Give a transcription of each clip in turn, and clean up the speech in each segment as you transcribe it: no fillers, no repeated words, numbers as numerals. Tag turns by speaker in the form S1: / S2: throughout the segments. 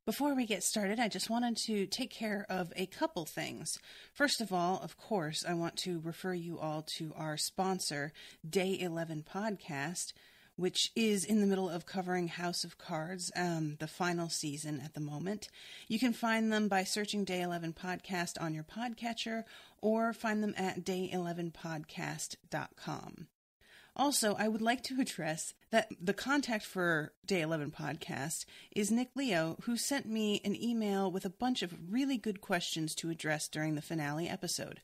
S1: Before we get started, I just wanted to take care of a couple things. First of all, of course, I want to refer you all to our sponsor, Day 11 Podcast, which is in the middle of covering House of Cards, the final season at the moment. You can find them by searching Day 11 Podcast on your podcatcher, or find them at day11podcast.com. Also, I would like to address that the contact for Day 11 Podcast is Nick Leo, who sent me an email with a bunch of really good questions to address during the finale episode.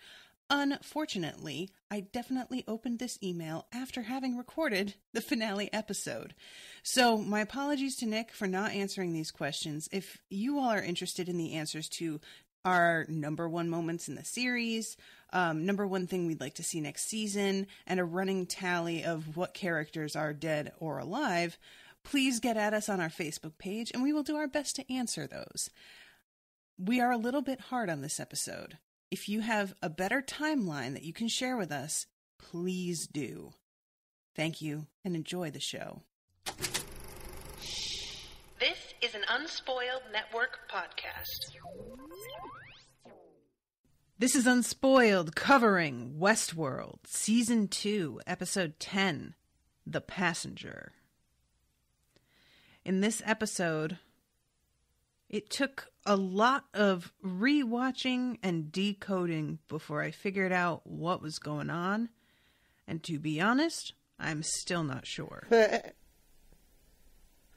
S1: Unfortunately, I definitely opened this email after having recorded the finale episode. So my apologies to Nick for not answering these questions. If you all are interested in the answers to our number one moments in the series, number one thing we'd like to see next season, and a running tally of what characters are dead or alive, please get at us on our Facebook page and we will do our best to answer those. We are a little bit hard on this episode. If you have a better timeline that you can share with us, please do. Thank you and enjoy the show.
S2: This is an Unspoiled Network podcast.
S1: This is Unspoiled, covering WestWorld, Season 2, Episode 10, The Passenger. In this episode, it took a lot of rewatching and decoding before I figured out what was going on, and to be honest, I'm still not sure.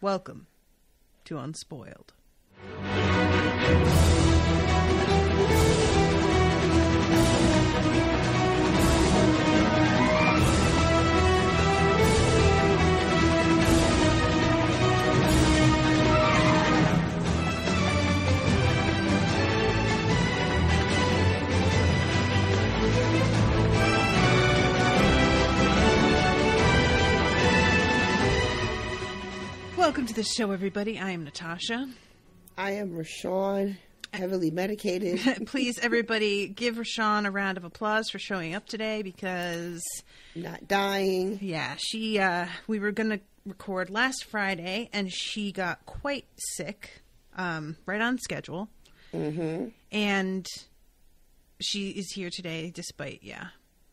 S1: Welcome to Unspoiled. Welcome to the show, everybody. I am Natasha.
S3: I am RoShawn, heavily medicated.
S1: Please, everybody, give RoShawn a round of applause for showing up today because...
S3: Not dying.
S1: Yeah, we were going to record last Friday, and she got quite sick, right on schedule. Mm-hmm. And she is here today despite,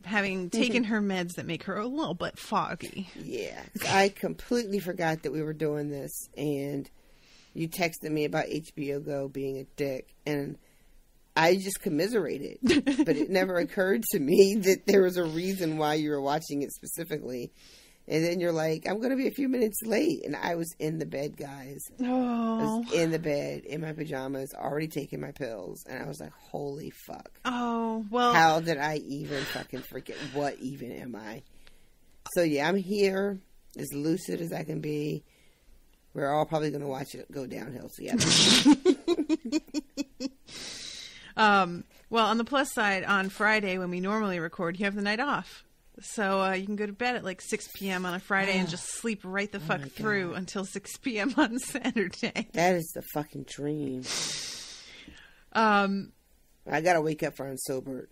S1: having taken her meds that make her a little bit foggy.
S3: Yeah. I completely forgot that we were doing this, and you texted me about HBO Go being a dick, and I just commiserated. But it never occurred to me that there was a reason why you were watching it specifically. And then you're like, I'm going to be a few minutes late. And I was in the bed, guys.
S1: Oh.
S3: I was in the bed, in my pajamas, already taking my pills. And I was like, holy fuck.
S1: Oh, well.
S3: How did I even fucking forget? What even am I? So, yeah, I'm here, as lucid as I can be. We're all probably going to watch it go downhill together.
S1: Well, on the plus side, on Friday, when we normally record, you have the night off. So you can go to bed at like 6 p.m. on a Friday and just sleep right the fuck through until 6 p.m. on Saturday.
S3: That is the fucking dream. I gotta wake up for Unsobered,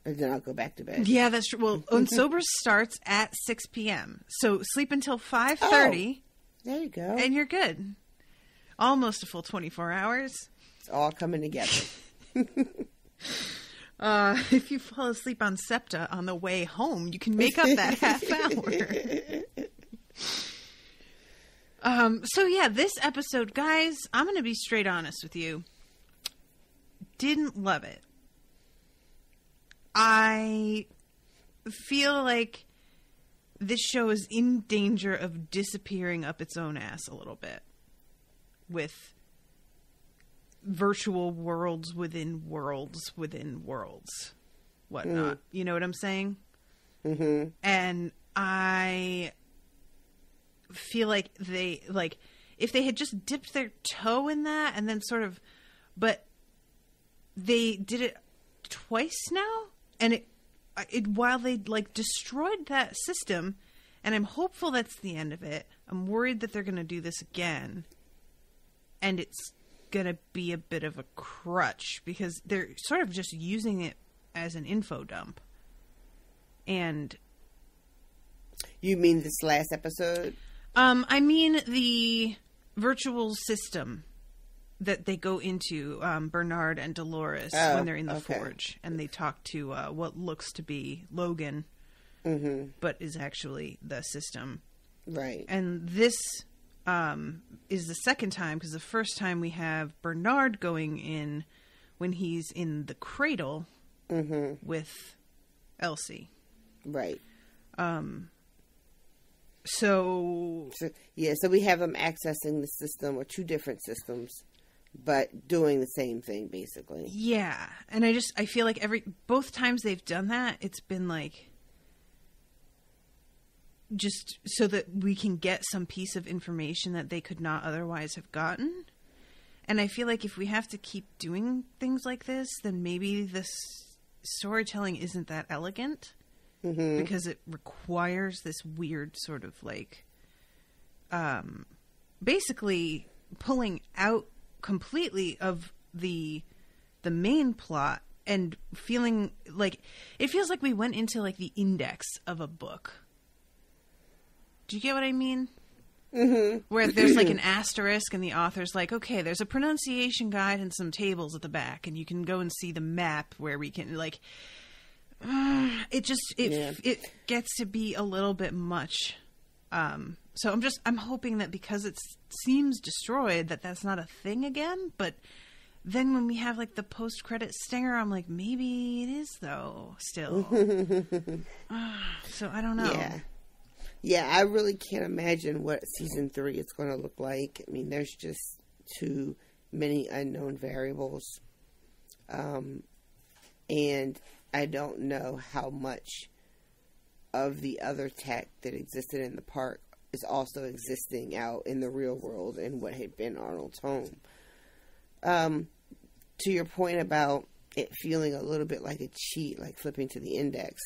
S3: and then I'll go back to bed.
S1: Yeah, that's true. Well, Unsobered starts at 6 p.m. So sleep until 5:30.
S3: Oh, there you go.
S1: And you're good. Almost a full 24 hours.
S3: It's all coming together.
S1: If you fall asleep on SEPTA on the way home, you can make up that half hour. So yeah, this episode, guys, I'm going to be straight honest with you. Didn't love it. I feel like this show is in danger of disappearing up its own ass a little bit. With virtual worlds within worlds within worlds, whatnot. You know what I'm saying? Mm-hmm. And I feel like if they had just dipped their toe in that and then sort of, but they did it twice now, and it while they destroyed that system, and I'm hopeful that's the end of it. I'm worried that they're going to do this again, and it's gonna be a bit of a crutch because they're sort of just using it as an info dump. And
S3: you mean this last episode?
S1: I mean the virtual system that they go into Bernard and Dolores when they're in the forge, and they talk to what looks to be Logan, but is actually the system.
S3: Right.
S1: And this is the second time, because the first time we have Bernard going in when he's in the cradle with Elsie.
S3: Right.
S1: So
S3: we have them accessing the system, or two different systems, but doing the same thing, basically.
S1: Yeah. And I feel like both times they've done that, it's been like, just so that we can get some piece of information that they could not otherwise have gotten. And I feel like if we have to keep doing things like this, then maybe this storytelling isn't that elegant, because it requires this weird sort of like, basically pulling out completely of the main plot and feeling like, it feels like we went into like the index of a book. Do you get what I mean? Where there's like an asterisk and the author's like, okay, there's a pronunciation guide and some tables at the back, and you can go and see the map where we can like, it gets to be a little bit much. So I'm hoping that because it seems destroyed, that's not a thing again. But then when we have like the post-credit stinger, I'm like, maybe it is though still. So I don't know.
S3: Yeah, I really can't imagine what season 3 is going to look like. I mean, there's just too many unknown variables. And I don't know how much of the other tech that existed in the park is also existing out in the real world in what had been Arnold's home. To your point about it feeling a little bit like a cheat, like flipping to the index,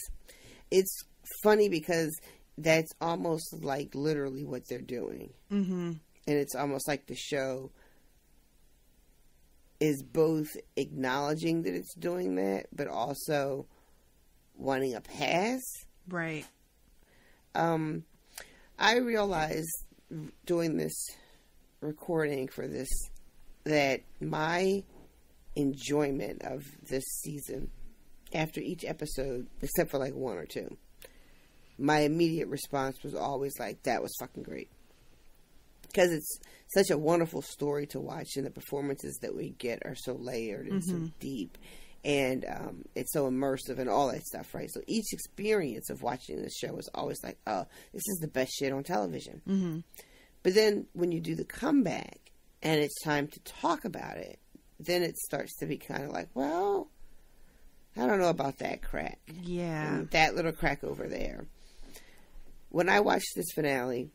S3: it's funny because that's almost like literally what they're doing. And it's almost like the show is both acknowledging that it's doing that, but also wanting a pass.
S1: Right.
S3: I realized doing this recording for this that my enjoyment of this season, after each episode, except for like one or two, my immediate response was always like, that was fucking great. Because it's such a wonderful story to watch, and the performances that we get are so layered and so deep, and it's so immersive and all that stuff, right? So each experience of watching this show is always like, oh, this is the best shit on television. But then when you do the comeback and it's time to talk about it, then it starts to be kind of like, well, I don't know about that crack.
S1: Yeah.
S3: And that little crack over there. When I watched this finale,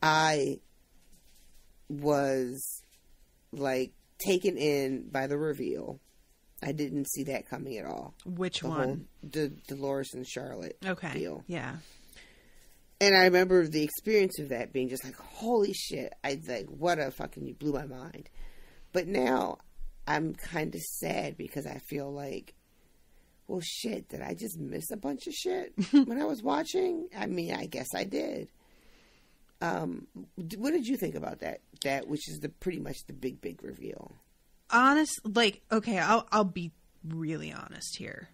S3: I was like taken in by the reveal. I didn't see that coming at all.
S1: Which one?
S3: The Dolores and Charlotte deal.
S1: Yeah.
S3: And I remember the experience of that being just like, holy shit. I like, what a fucking, you blew my mind. But now I'm kind of sad because I feel like, well, shit, did I just miss a bunch of shit when I was watching? I mean, I guess I did. What did you think about that? That, which is pretty much the big reveal.
S1: Honest, like, okay, I'll be really honest here.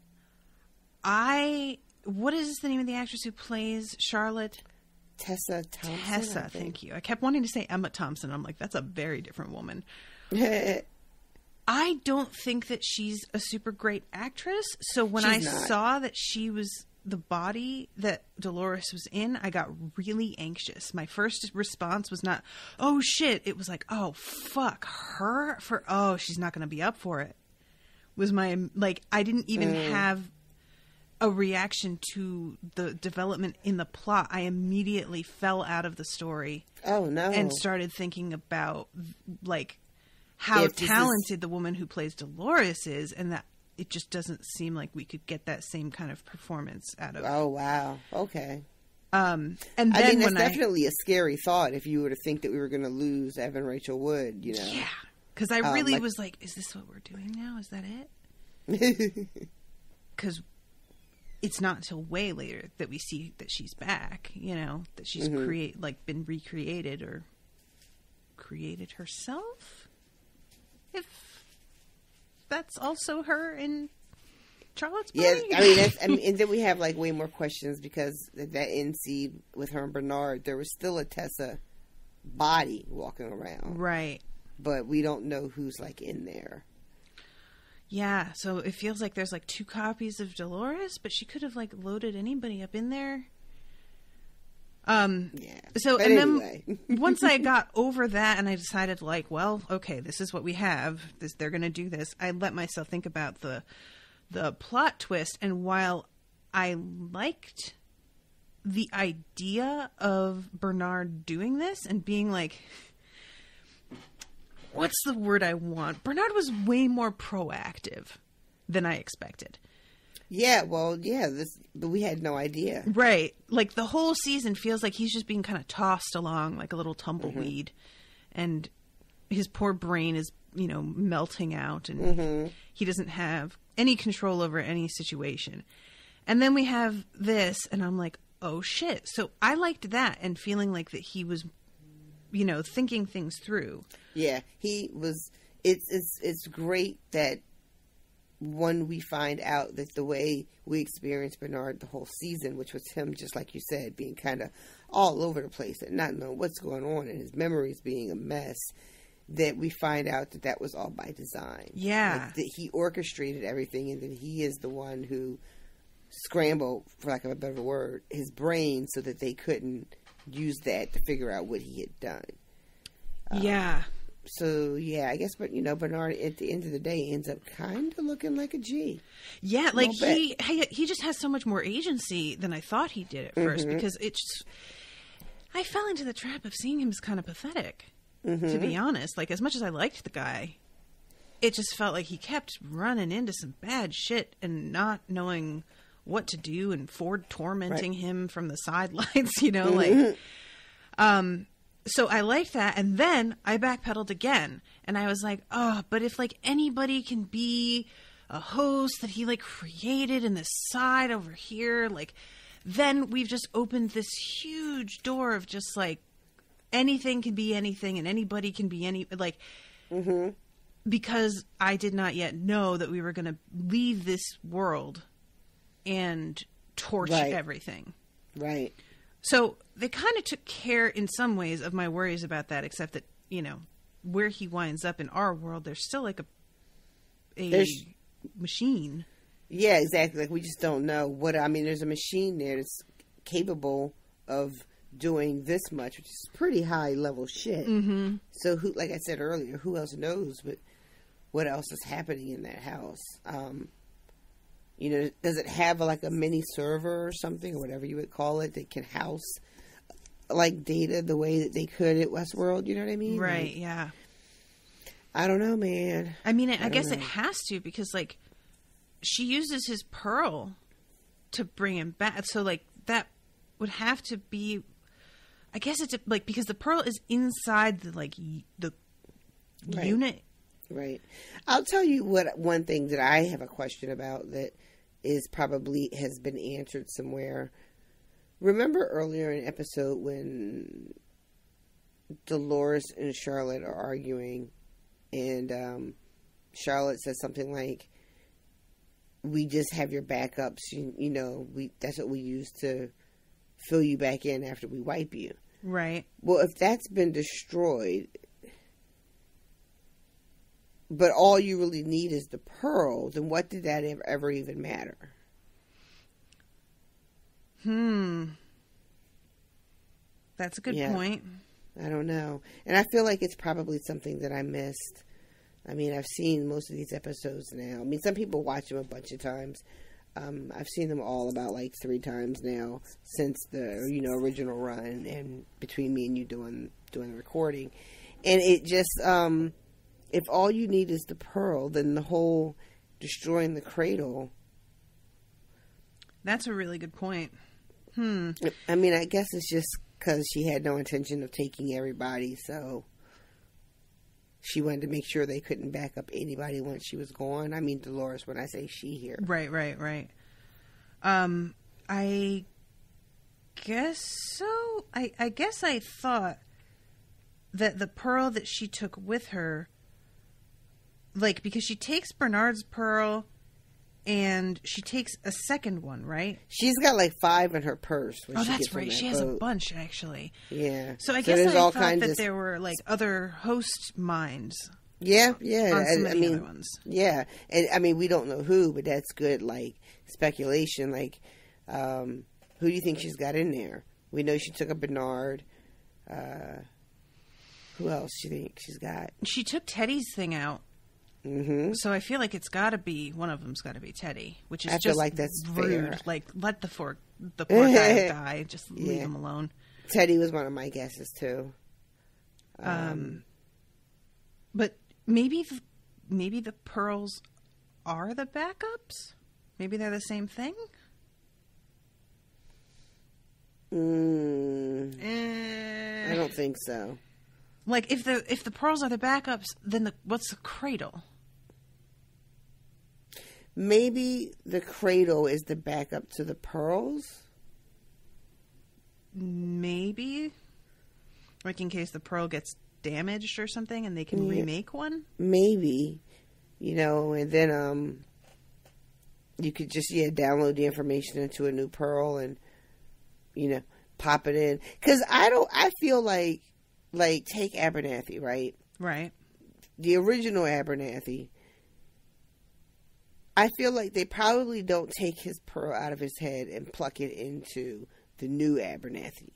S1: What is the name of the actress who plays Charlotte?
S3: Tessa Thompson.
S1: Tessa, thank you. I kept wanting to say Emma Thompson. I'm like, that's a very different woman. I don't think that she's a super great actress. So when I saw that she was the body that Dolores was in, I got really anxious. My first response was not, oh shit. It was like, oh fuck, her for, oh, she's not going to be up for it. Was my, like, I didn't even have a reaction to the development in the plot. I immediately fell out of the story.
S3: Oh no.
S1: And started thinking about like how talented the woman who plays Dolores is, and that it just doesn't seem like we could get that same kind of performance out of.
S3: Oh wow. Okay.
S1: And then
S3: I mean, that's definitely a scary thought if you were to think that we were going to lose Evan Rachel Wood, you know.
S1: Yeah. Because I really was like, is this what we're doing now? Is that it? Because it's not until way later that we see that she's back, you know, that she's been recreated or created herself. that's also her in Charlotte's
S3: Yeah,
S1: body?
S3: and then we have like way more questions because that end scene with her and Bernard, there was still a Tessa body walking around.
S1: Right.
S3: But we don't know who's like in there.
S1: Yeah, so it feels like there's like 2 copies of Dolores, but she could have like loaded anybody up in there.
S3: Yeah.
S1: So,
S3: but
S1: and
S3: anyway.
S1: then once I got over that and I decided like, well, okay, this is what we have. They're going to do this. I let myself think about the plot twist. And while I liked the idea of Bernard doing this and being like, what's the word I want? Bernard was way more proactive than I expected.
S3: Yeah, well, yeah, but we had no idea.
S1: Right. Like the whole season feels like he's just being kind of tossed along like a little tumbleweed. And his poor brain is, melting out and he doesn't have any control over any situation. And then we have this and I'm like, oh shit. So I liked that and feeling like that he was, thinking things through. Yeah,
S3: he was. It's great that when we find out that the way we experienced Bernard the whole season, which was him, just like you said, being kind of all over the place and not knowing what's going on and his memories being a mess, that we find out that was all by design.
S1: Yeah.
S3: Like, that he orchestrated everything and that he is the one who scrambled, for lack of a better word, his brain so that they couldn't use that to figure out what he had done.
S1: Yeah.
S3: So, yeah, I guess, but, Bernard, at the end of the day, ends up kind of looking like a G.
S1: Yeah, like, he just has so much more agency than I thought he did at first, because I fell into the trap of seeing him as kind of pathetic, to be honest. Like, as much as I liked the guy, it just felt like he kept running into some bad shit and not knowing what to do, and Ford tormenting him from the sidelines, So I liked that, and then I backpedaled again, and I was like, oh, but if, like, anybody can be a host that he, like, created in this side over here, like, then we've just opened this huge door of just, like, anything can be anything, and anybody can be any, like, because I did not yet know that we were going to leave this world and torch everything. Right. So they kind of took care in some ways of my worries about that, except that, where he winds up in our world, there's still like a machine.
S3: Yeah, exactly. Like, we just don't know there's a machine there that's capable of doing this much, which is pretty high level shit. Mm-hmm. So like I said earlier, who else knows what else is happening in that house? Does it have a mini server or something, or whatever you would call it, that can house like data the way that they could at WestWorld? You know what I mean?
S1: Right.
S3: Like,
S1: yeah.
S3: I don't know, man.
S1: I mean, I guess it has to, because like she uses his pearl to bring him back. So like that would have to be, I guess it's like, because the pearl is inside the unit.
S3: Right. I'll tell you one thing that I have a question about that is probably has been answered somewhere. Remember earlier in the episode when Dolores and Charlotte are arguing, and Charlotte says something like, we just have your backups, that's what we use to fill you back in after we wipe you.
S1: Right.
S3: Well, if that's been destroyed, but all you really need is the pearl, then what did that ever even matter?
S1: That's a good point.
S3: I don't know. And I feel like it's probably something that I missed. I mean, I've seen most of these episodes now. I mean, some people watch them a bunch of times. I've seen them all about 3 times now since the original run, and between me and you doing the recording. And it just if all you need is the pearl, then the whole destroying the cradle.
S1: That's a really good point.
S3: I mean, I guess it's just because she had no intention of taking everybody, so she wanted to make sure they couldn't back up anybody once she was gone. I mean, Dolores, when I say she here.
S1: Right. I guess so. I guess I thought that the pearl that she took with her like, because she takes Bernard's pearl and she takes a second one, right?
S3: She's got like 5 in her purse. When
S1: Oh,
S3: she
S1: that's
S3: gets on
S1: right.
S3: that
S1: She has a
S3: boat.
S1: bunch, actually.
S3: Yeah.
S1: So I
S3: there's
S1: guess I
S3: all
S1: thought
S3: kinds
S1: that
S3: of...
S1: there were, like, other host minds.
S3: Yeah.
S1: On some of
S3: I
S1: the
S3: mean,
S1: other ones.
S3: yeah. And I mean, we don't know who, but that's good, like, speculation. Like, who do you think she's got in there? We know she took a Bernard. Who else do you think she's got?
S1: She took Teddy's thing out.
S3: Mm-hmm.
S1: So I feel like it's got to be, one of them's got to be Teddy, which is
S3: I
S1: just
S3: feel like that's
S1: rude.
S3: fair.
S1: Like, let the poor guy die. Just leave him alone.
S3: Teddy was one of my guesses, too.
S1: But maybe the pearls are the backups? Maybe they're the same thing?
S3: I don't think so.
S1: Like, if the pearls are the backups, then what's the cradle?
S3: Maybe the cradle is the backup to the pearls?
S1: Maybe. Like, in case the pearl gets damaged or something and they can remake one?
S3: Maybe. You know, and then you could just, download the information into a new pearl and, pop it in. Because I feel like, take Abernathy, right?
S1: Right.
S3: The original Abernathy, I feel like they probably don't take his pearl out of his head and pluck it into the new Abernathy.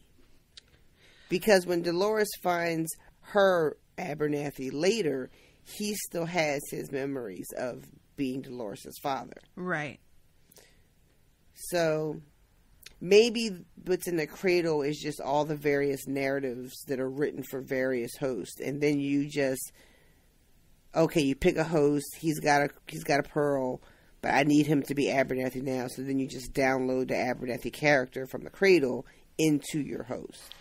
S3: Because when Dolores finds her Abernathy later, he still has his memories of being Dolores' father.
S1: Right.
S3: So maybe what's in the cradle is just all the various narratives that are written for various hosts, and then you just you pick a host. He's got a pearl, but I need him to be Abernathy now. So then you just download the Abernathy character from the cradle into your host.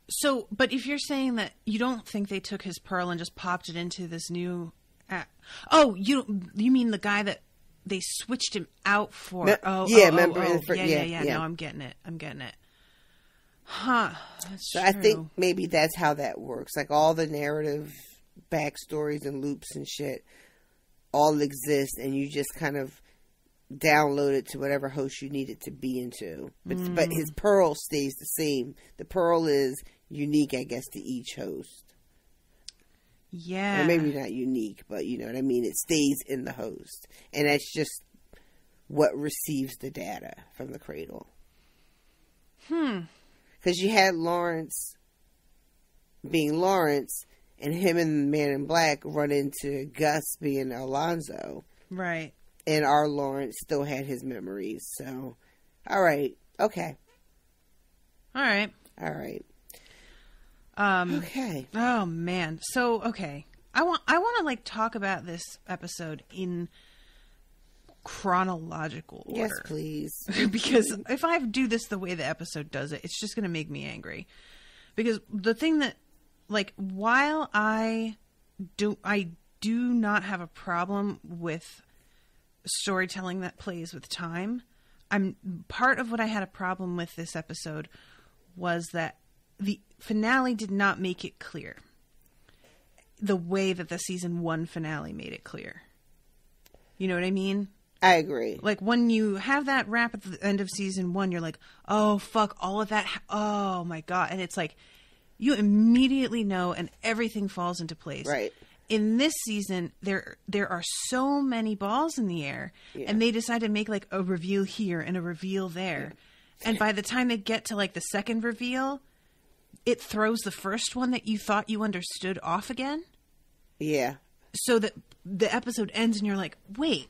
S1: So, but if you're saying that you don't think they took his pearl and just popped it into this new, you mean the guy that they switched him out for?
S3: Remember?
S1: Yeah. No, I'm getting it. Huh. That's
S3: so
S1: true.
S3: I think maybe that's how that works. Like all the narrative backstories and loops and shit all exist, and you just kind of download it to whatever host you need it to be into. But his pearl stays the same. The pearl is unique, I guess, to each host.
S1: Yeah.
S3: Or maybe not unique, but you know what I mean? It stays in the host. And that's just what receives the data from the cradle. Because you had Lawrence being Lawrence, and him and Man in Black run into Gus being Alonzo.
S1: Right.
S3: And our Lawrence still had his memories. So, all right. Okay.
S1: All right.
S3: Okay.
S1: Oh man. So okay. I want to like talk about this episode in chronological order.
S3: Yes, please.
S1: Because if I do this the way the episode does it, it's just going to make me angry. Because the thing that, like, while I do not have a problem with storytelling that plays with time, part of what I had a problem with this episode was that the finale did not make it clear the way that the season 1 finale made it clear. You know what I mean?
S3: I agree.
S1: Like, when you have that wrap at the end of season 1, you're like, oh, fuck, all of that. Oh, my God. And it's like, you immediately know and everything falls into place.
S3: Right.
S1: In this season, there are so many balls in the air, and they decide to make, like, a reveal here and a reveal there. Yeah. And by the time they get to, like, the second reveal, it throws the first one that you thought you understood off again.
S3: Yeah.
S1: So that the episode ends and you're like, wait.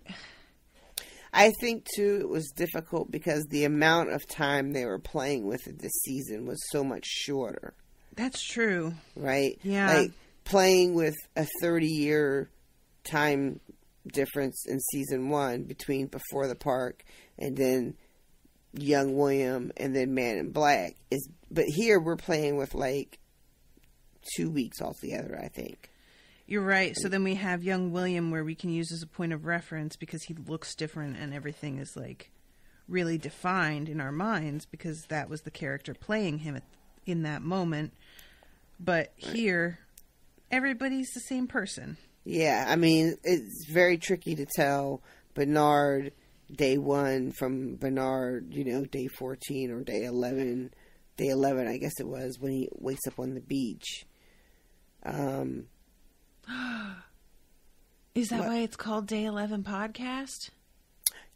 S3: I think, too, it was difficult because the amount of time they were playing with it this season was so much shorter.
S1: That's true.
S3: Right?
S1: Yeah.
S3: Like, playing with a 30-year time difference in season 1 between Before the Park and then Young William and then Man in Black but here we're playing with like 2 weeks altogether, I think.
S1: You're right. So then we have Young William where we can use as a point of reference because he looks different and everything is like really defined in our minds because that was the character playing him in that moment. But here everybody's the same person.
S3: Yeah, I mean, it's very tricky to tell Bernard day 1 from Bernard, day 14 or day 11. Day 11, I guess it was, when he wakes up on the beach.
S1: Is that why it's called Day 11 Podcast?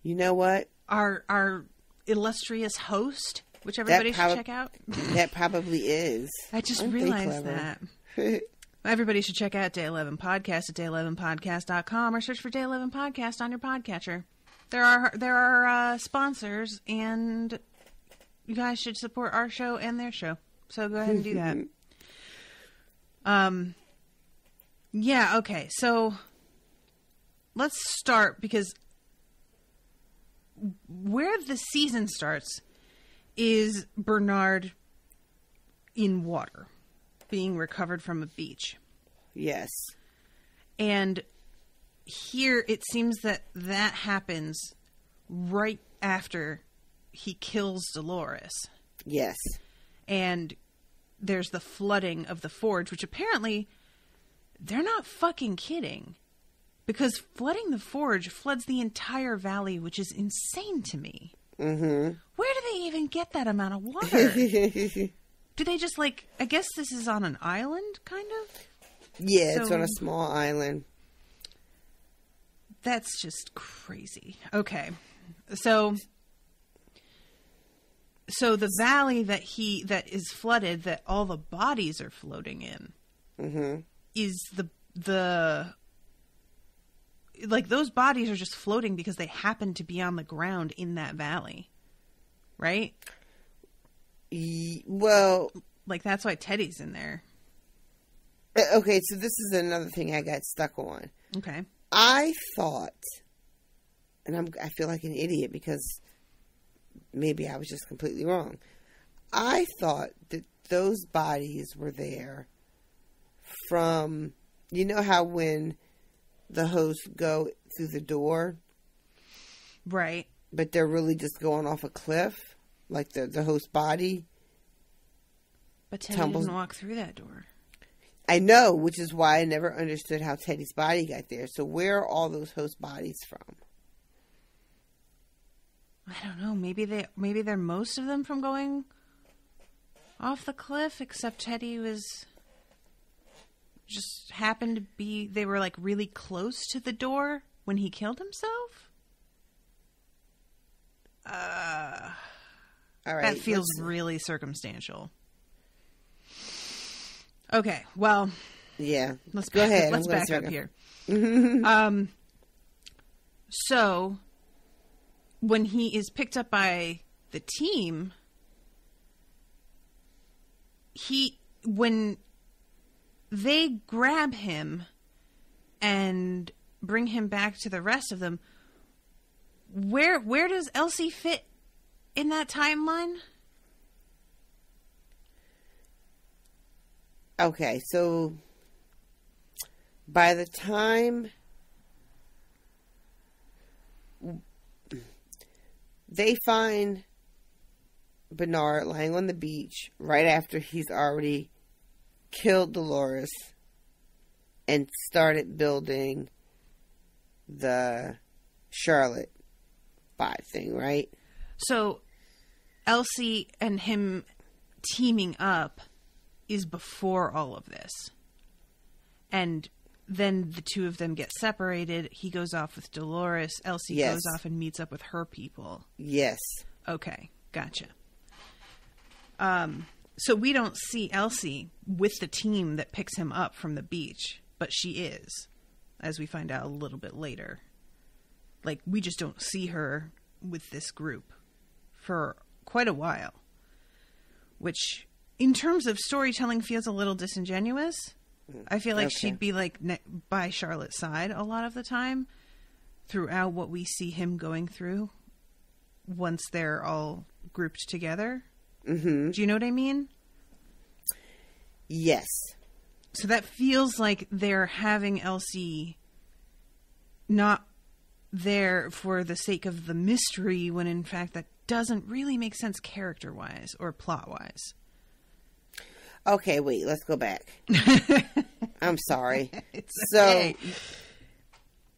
S3: You know what?
S1: Our illustrious host, which everybody should check out.
S3: That probably is.
S1: I just realized that. Everybody should check out Day 11 Podcast at day11podcast.com or search for Day 11 Podcast on your podcatcher. There are sponsors, and you guys should support our show and their show. So go ahead and do that. Yeah, okay. So let's start, because where the season starts is Bernard in water, being recovered from a beach.
S3: Yes.
S1: And here it seems that happens right after he kills Dolores.
S3: Yes.
S1: And there's the flooding of the forge, which apparently they're not fucking kidding. Because flooding the forge floods the entire valley, which is insane to me. Mm-hmm. Where do they even get that amount of water? Do they just, I guess this is on an island, kind of?
S3: Yeah, it's on a small island.
S1: That's just crazy. Okay. So the valley that is flooded, that all the bodies are floating in, mm-hmm. is those bodies are just floating because they happen to be on the ground in that valley, right?
S3: Well,
S1: that's why Teddy's in there.
S3: Okay, so this is another thing I got stuck on.
S1: Okay.
S3: I thought, and I feel like an idiot because maybe I was just completely wrong. I thought that those bodies were there from, how when the hosts go through the door,
S1: right?
S3: But they're really just going off a cliff, like the host body.
S1: But Teddy didn't walk through that door.
S3: I know, which is why I never understood how Teddy's body got there. So where are all those host bodies from?
S1: I don't know. Maybe they're most of them from going off the cliff, except Teddy was just happened to be. They were really close to the door when he killed himself. All right, that feels really circumstantial. Okay, well,
S3: yeah.
S1: Let's
S3: go ahead.
S1: Let's back up here. So when he is picked up by the team, when they grab him and bring him back to the rest of them, where does Elsie fit in that timeline?
S3: Okay, so by the time they find Bernard lying on the beach right after he's already killed Dolores and started building the Charlotte bot thing, right?
S1: So Elsie and him teaming up is before all of this. And then the two of them get separated. He goes off with Dolores. Elsie goes off and meets up with her people.
S3: Yes.
S1: Okay, gotcha. So we don't see Elsie with the team that picks him up from the beach, but she is, as we find out a little bit later. We just don't see her with this group for quite a while, which in terms of storytelling feels a little disingenuous. I feel like she'd be by Charlotte's side a lot of the time throughout what we see him going through once they're all grouped together. Mm-hmm. Do you know what I mean?
S3: Yes.
S1: So that feels like they're having Elsie not there for the sake of the mystery, when in fact that doesn't really make sense character-wise or plot-wise.
S3: Okay, wait, let's go back. I'm sorry.
S1: It's
S3: So,
S1: okay.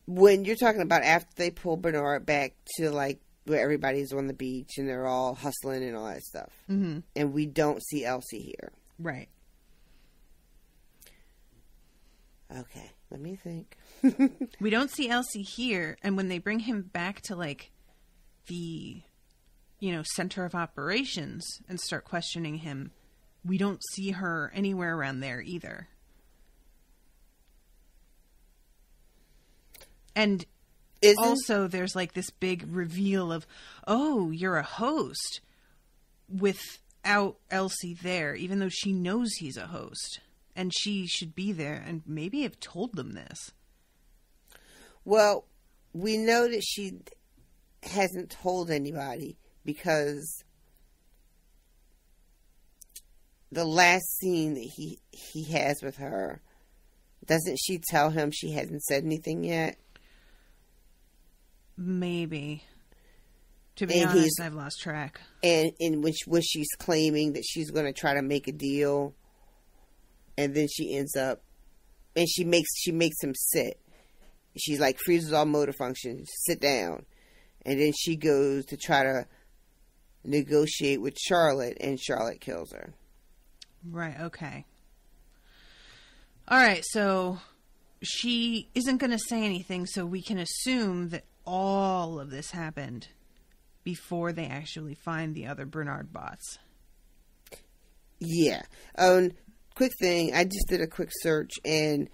S3: when you're talking about after they pull Bernard back to, like, where everybody's on the beach and they're all hustling and all that stuff.
S1: Mm-hmm.
S3: And we don't see Elsie here.
S1: Right.
S3: Okay, let me think.
S1: We don't see Elsie here, and when they bring him back to, like, the, center of operations and start questioning him, we don't see her anywhere around there either. And also there's, like, this big reveal of, oh, you're a host, without Elsie there, even though she knows he's a host. And she should be there and maybe have told them this.
S3: Well, we know that she hasn't told anybody because the last scene that he has with her, doesn't she tell him she hasn't said anything yet?
S1: Maybe. To be honest, I've lost track.
S3: And in which she's claiming that she's going to try to make a deal. And then she ends up, and she makes him sit. She's like, freezes all motor functions, sit down. And then she goes to try to negotiate with Charlotte, and Charlotte kills her.
S1: Right, okay. All right, so she isn't going to say anything, so we can assume that all of this happened before they actually find the other Bernard bots.
S3: Yeah. Quick thing, I just did a quick search, and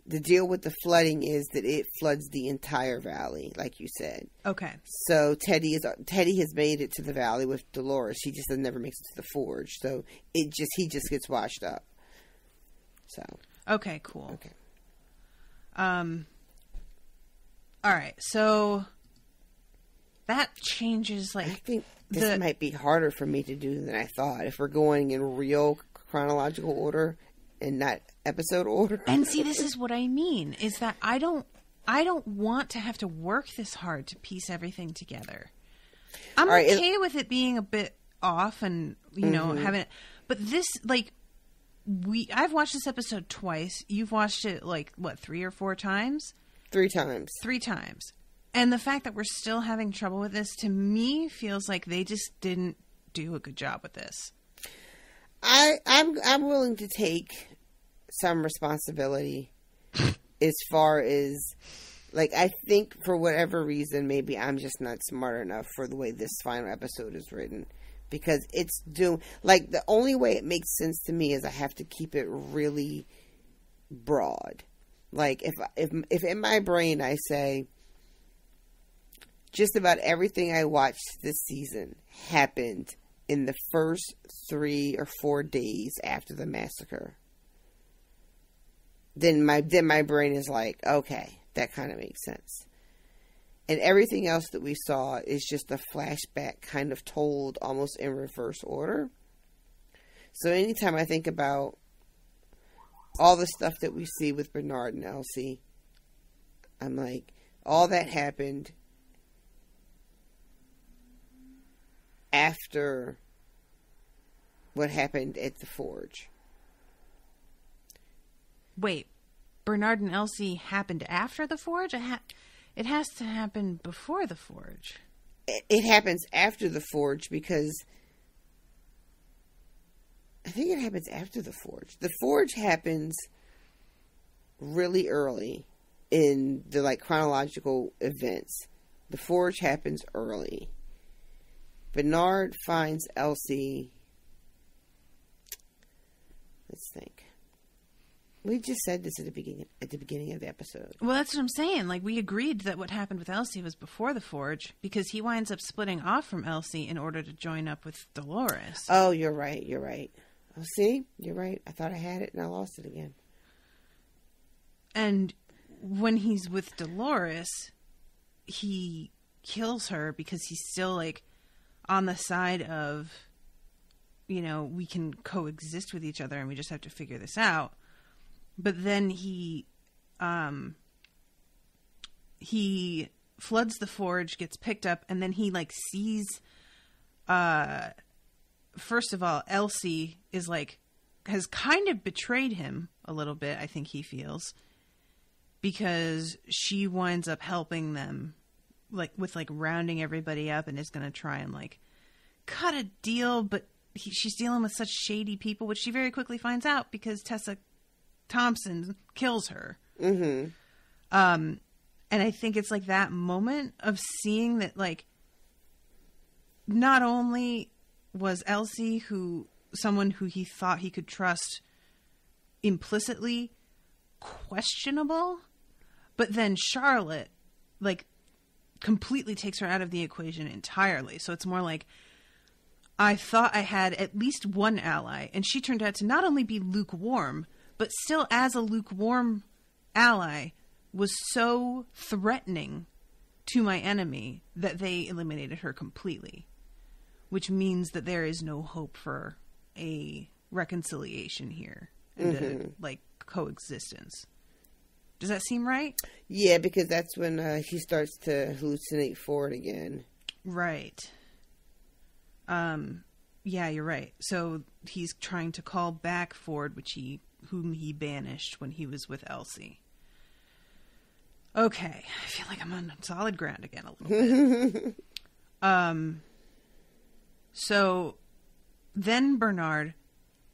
S3: the deal with the flooding is that it floods the entire valley, like you said.
S1: Okay.
S3: So Teddy has made it to the valley with Dolores. He just never makes it to the forge. So he just gets washed up. So.
S1: Okay, cool.
S3: Okay.
S1: All right, so that changes, like,
S3: I think this might be harder for me to do than I thought. If we're going in real chronological order and not episode order.
S1: And see, this is what I mean, is that I don't want to have to work this hard to piece everything together. I'm okay with it being a bit off and, having it, but this, like, I've watched this episode twice. You've watched it, like, what, 3 or 4 times?
S3: 3 times.
S1: 3 times. And the fact that we're still having trouble with this, to me, feels like they just didn't do a good job with this.
S3: I'm willing to take some responsibility as far as, like, I think for whatever reason, maybe I'm just not smart enough for the way this final episode is written. Because it's the only way it makes sense to me is I have to keep it really broad. Like, if in my brain I say, just about everything I watched this season happened in the first 3 or 4 days after the massacre, then my brain is like, okay, that kind of makes sense. And everything else that we saw is just a flashback kind of told almost in reverse order. So anytime I think about all the stuff that we see with Bernard and Elsie, I'm like, all that happened after what happened at the forge.
S1: Wait, Bernard and Elsie happened after the forge? It has to happen before the forge.
S3: It happens after the forge because I think it happens after the forge. The forge happens really early in the, like, chronological events. The forge happens early. Bernard finds Elsie. Let's think. We just said this at the beginning of the episode.
S1: Well, that's what I'm saying. Like, we agreed that what happened with Elsie was before the forge because he winds up splitting off from Elsie in order to join up with Dolores.
S3: Oh, you're right. Oh, see? You're right. I thought I had it and I lost it again.
S1: And when he's with Dolores, he kills her because he's still, like, on the side of, we can coexist with each other and we just have to figure this out. But then he floods the forge, gets picked up, and then he, like, sees, first of all, Elsie is, like, has kind of betrayed him a little bit, I think he feels, because she winds up helping them, like, with, like, rounding everybody up and is going to try and, like, cut a deal, but she's dealing with such shady people, which she very quickly finds out because Tessa Thompson kills her.
S3: Mm-hmm.
S1: And I think it's, like, that moment of seeing that, like, not only was Elsie someone who he thought he could trust implicitly questionable, but then Charlotte, like, completely takes her out of the equation entirely. So it's more like, I thought I had at least one ally, and she turned out to not only be lukewarm, but still as a lukewarm ally was so threatening to my enemy that they eliminated her completely, which means that there is no hope for a reconciliation here and a, like, coexistence. Does that seem right? Yeah,
S3: because that's when he starts to hallucinate Ford again.
S1: Right. Yeah, you're right. So he's trying to call back Ford, whom he banished when he was with Elsie. Okay, I feel like I'm on solid ground again a little bit. So then Bernard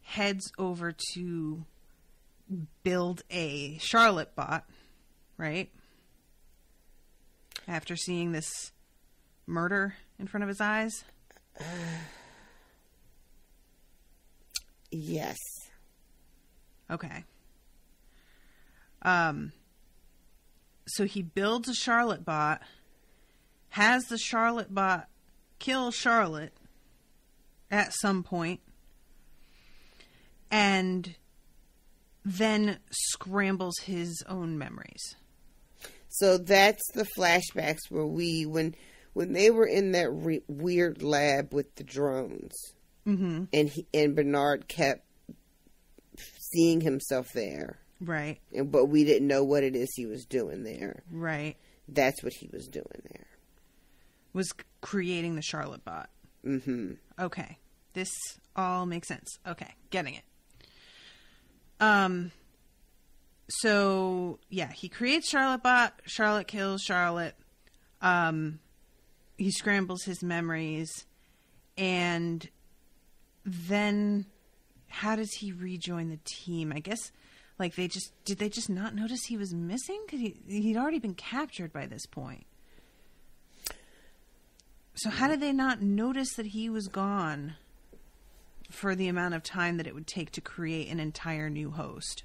S1: heads over to build a Charlotte bot, right? After seeing this murder in front of his eyes.
S3: Yes.
S1: Okay. So he builds a Charlotte bot, has the Charlotte bot kill Charlotte at some point, and then scrambles his own memories.
S3: So that's the flashbacks where when they were in that weird lab with the drones,
S1: mm-hmm.
S3: and Bernard kept seeing himself there.
S1: Right.
S3: But we didn't know what it is he was doing there.
S1: Right.
S3: That's what he was doing there.
S1: Was creating the Charlotte bot.
S3: Mm-hmm.
S1: Okay. This all makes sense. Okay. Getting it. So, yeah, he creates Charlotte bot. Charlotte kills Charlotte. He scrambles his memories. And then how does he rejoin the team? I guess, like, did they just not notice he was missing? Because he'd already been captured by this point. So how did they not notice that he was gone for the amount of time that it would take to create an entire new host?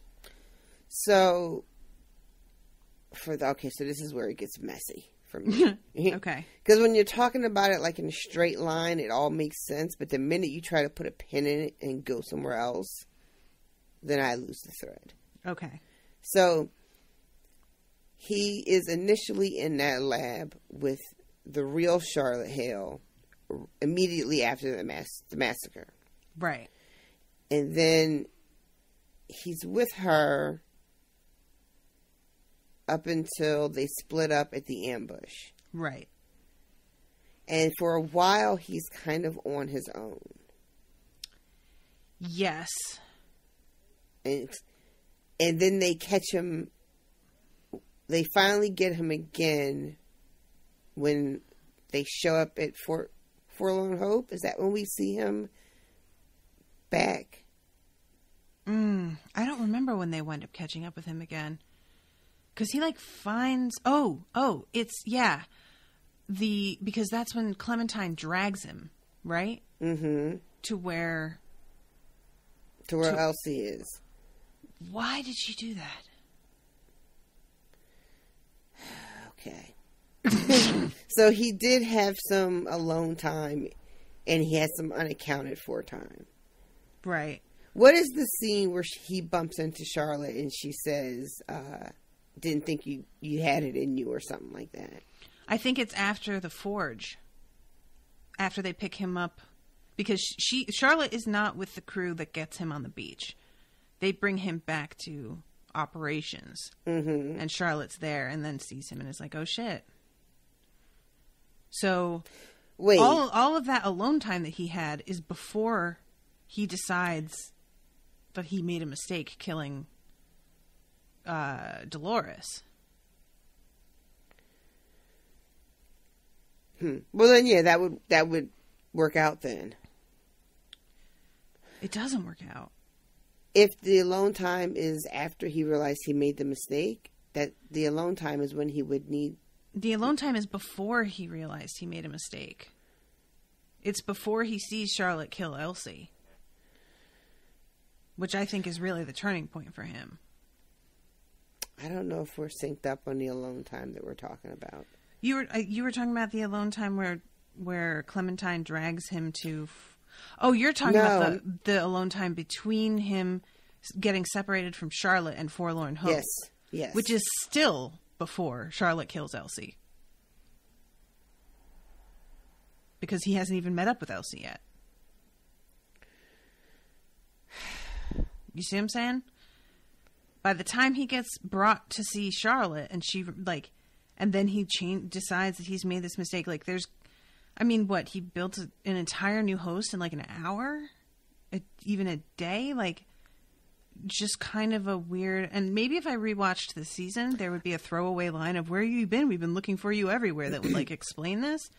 S3: So, so this is where it gets messy for me.
S1: Okay.
S3: Because when you're talking about it like in a straight line, it all makes sense. But the minute you try to put a pin in it and go somewhere else, then I lose the thread.
S1: Okay.
S3: So, he is initially in that lab with the real Charlotte Hale immediately after the massacre.
S1: Right.
S3: And then he's with her up until they split up at the ambush.
S1: Right.
S3: And for a while, he's kind of on his own.
S1: Yes.
S3: And then they catch him. They finally get him again when they show up at Forlorn Hope. Is that when we see him back?
S1: I don't remember when they wind up catching up with him again. Because he, like, finds... because that's when Clementine drags him, right?
S3: Mm-hmm.
S1: To where
S3: Elsie is.
S1: Why did she do that?
S3: Okay. So he did have some alone time, and he had some unaccounted for time.
S1: Right.
S3: What is the scene where he bumps into Charlotte and she says, didn't think you had it in you or something like that?
S1: I think it's after the forge. After they pick him up. Because Charlotte is not with the crew that gets him on the beach. They bring him back to operations.
S3: Mm-hmm.
S1: And Charlotte's there and then sees him and is like, oh shit. So
S3: wait,
S1: all of that alone time that he had is before he decides that he made a mistake killing Dolores.
S3: Well, then, yeah, that would work out then.
S1: It doesn't work out.
S3: If the alone time is after he realized he made the mistake, that the alone time is when he would need...
S1: The alone time is before he realized he made a mistake. It's before he sees Charlotte kill Elsie. Which I think is really the turning point for him.
S3: I don't know if we're synced up on the alone time that we're talking about.
S1: You were talking about the alone time where Clementine drags him to... you're talking about the alone time between him getting separated from Charlotte and Forlorn Hope.
S3: Yes.
S1: Which is still before Charlotte kills Elsie. Because he hasn't even met up with Elsie yet. You see what I'm saying? By the time he gets brought to see Charlotte and she, and then he decides that he's made this mistake, he built an entire new host in an hour? Even a day? Just kind of a weird... And maybe if I rewatched this season, there would be a throwaway line of, where have you been? We've been looking for you everywhere, that would, explain this.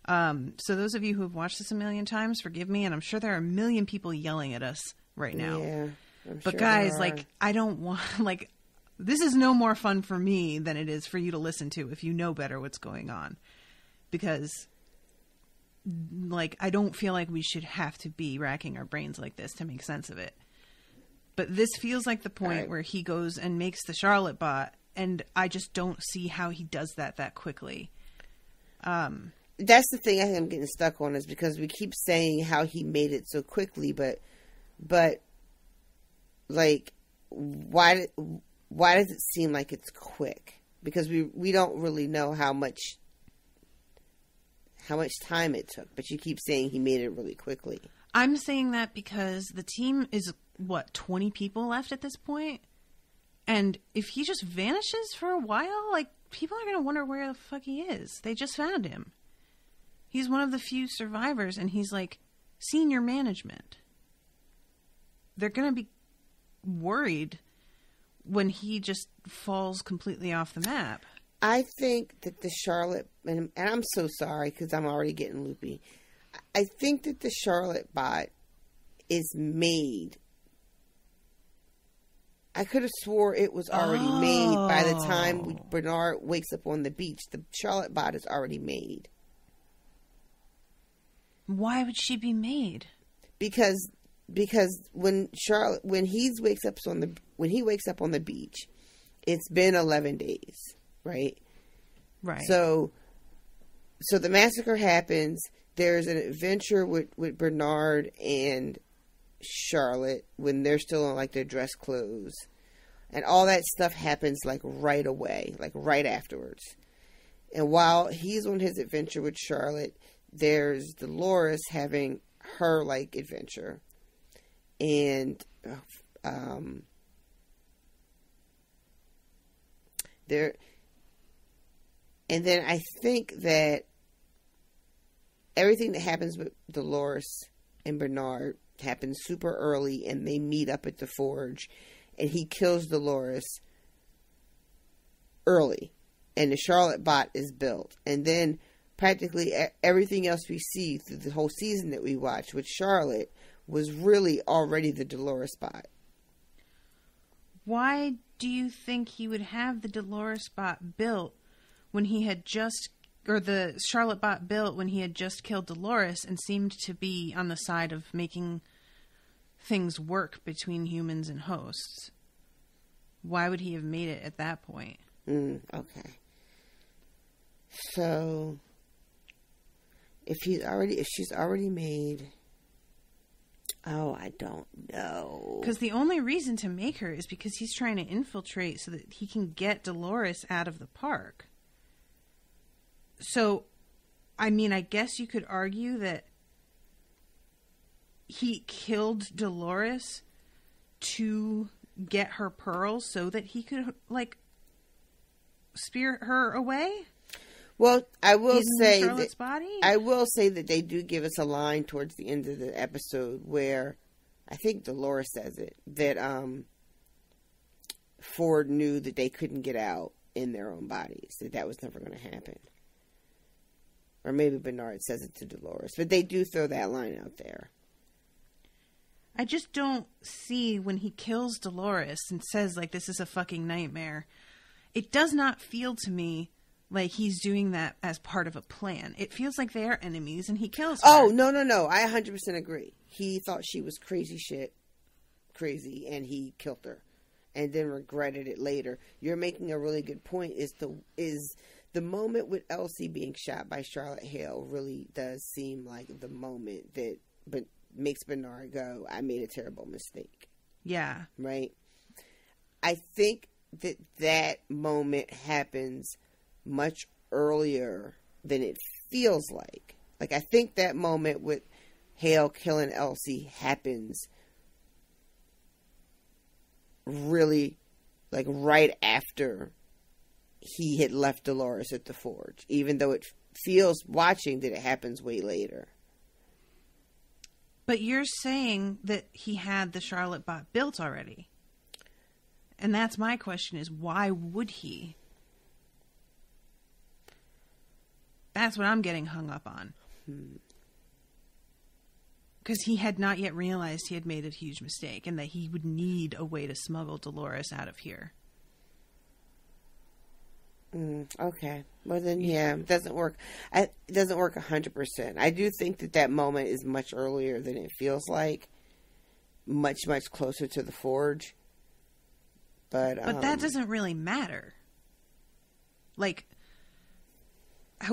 S1: So those of you who have watched this a million times, forgive me, and I'm sure there are a million people yelling at us right now.
S3: Yeah,
S1: but sure guys, I don't want... this is no more fun for me than it is for you to listen to if you know better what's going on. Because... I don't feel like we should have to be racking our brains like this to make sense of it. But this feels like the point where he goes and makes the Charlotte bot, and I just don't see how he does that quickly.
S3: That's the thing I think I'm getting stuck on, is because we keep saying how he made it so quickly, but why does it seem like it's quick? Because we don't really know how much time it took, but you keep saying he made it really quickly.
S1: I'm saying that because the team is, 20 people left at this point? And if he just vanishes for a while, people are going to wonder where the fuck he is. They just found him. He's one of the few survivors, and he's, senior management. They're going to be worried when he just falls completely off the map.
S3: I think that the Charlotte, and I'm so sorry because I'm already getting loopy. I think that the Charlotte bot is made. I could have swore it was already made by the time Bernard wakes up on the beach. The Charlotte bot is already made.
S1: Why would she be made?
S3: Because when he wakes up on the beach, it's been 11 days. Right. So the massacre happens. There's an adventure with Bernard and Charlotte when they're still in their dress clothes, and all that stuff happens right away, right afterwards. And while he's on his adventure with Charlotte, there's Dolores having her adventure, and there. And then I think that everything that happens with Dolores and Bernard happens super early, and they meet up at the forge, and he kills Dolores early, and the Charlotte bot is built. And then practically everything else we see through the whole season that we watched with Charlotte was really already the Dolores bot.
S1: Why do you think he would have the Dolores bot built when he had just, or the Charlotte bot built when he had just killed Dolores and seemed to be on the side of making things work between humans and hosts? Why would he have made it at that point?
S3: Okay. So, if she's already made, I don't know.
S1: Because the only reason to make her is because he's trying to infiltrate so that he can get Dolores out of the park. So, I guess you could argue that he killed Dolores to get her pearls so that he could, spirit her away?
S3: Well, I will say
S1: that
S3: I will say that they do give us a line towards the end of the episode where I think Dolores says it, that Ford knew that they couldn't get out in their own bodies, that was never going to happen. Or maybe Bernard says it to Dolores, but they do throw that line out there.
S1: I just don't see when he kills Dolores and says, like, this is a fucking nightmare. It does not feel to me like he's doing that as part of a plan. It feels like they are enemies and he kills her.
S3: Oh, no. I 100% agree. He thought she was crazy, and he killed her. And then regretted it later. You're making a really good point. Is the moment with Elsie being shot by Charlotte Hale really does seem like the moment that makes Bernard go, I made a terrible mistake.
S1: Yeah.
S3: Right? I think that moment happens much earlier than it feels like. Like, I think that moment with Hale killing Elsie happens really, like, right after he had left Dolores at the forge, even though it feels, watching, that it happens way later.
S1: But you're saying that he had the Charlotte bot built already. And that's my question, is why would he? That's what I'm getting hung up on. Because he had not yet realized he had made a huge mistake and that he would need a way to smuggle Dolores out of here.
S3: Okay. Well, then, yeah, it doesn't work. It doesn't work 100%. I do think that moment is much earlier than it feels like. Much, much closer to the forge. But
S1: that doesn't really matter. Like,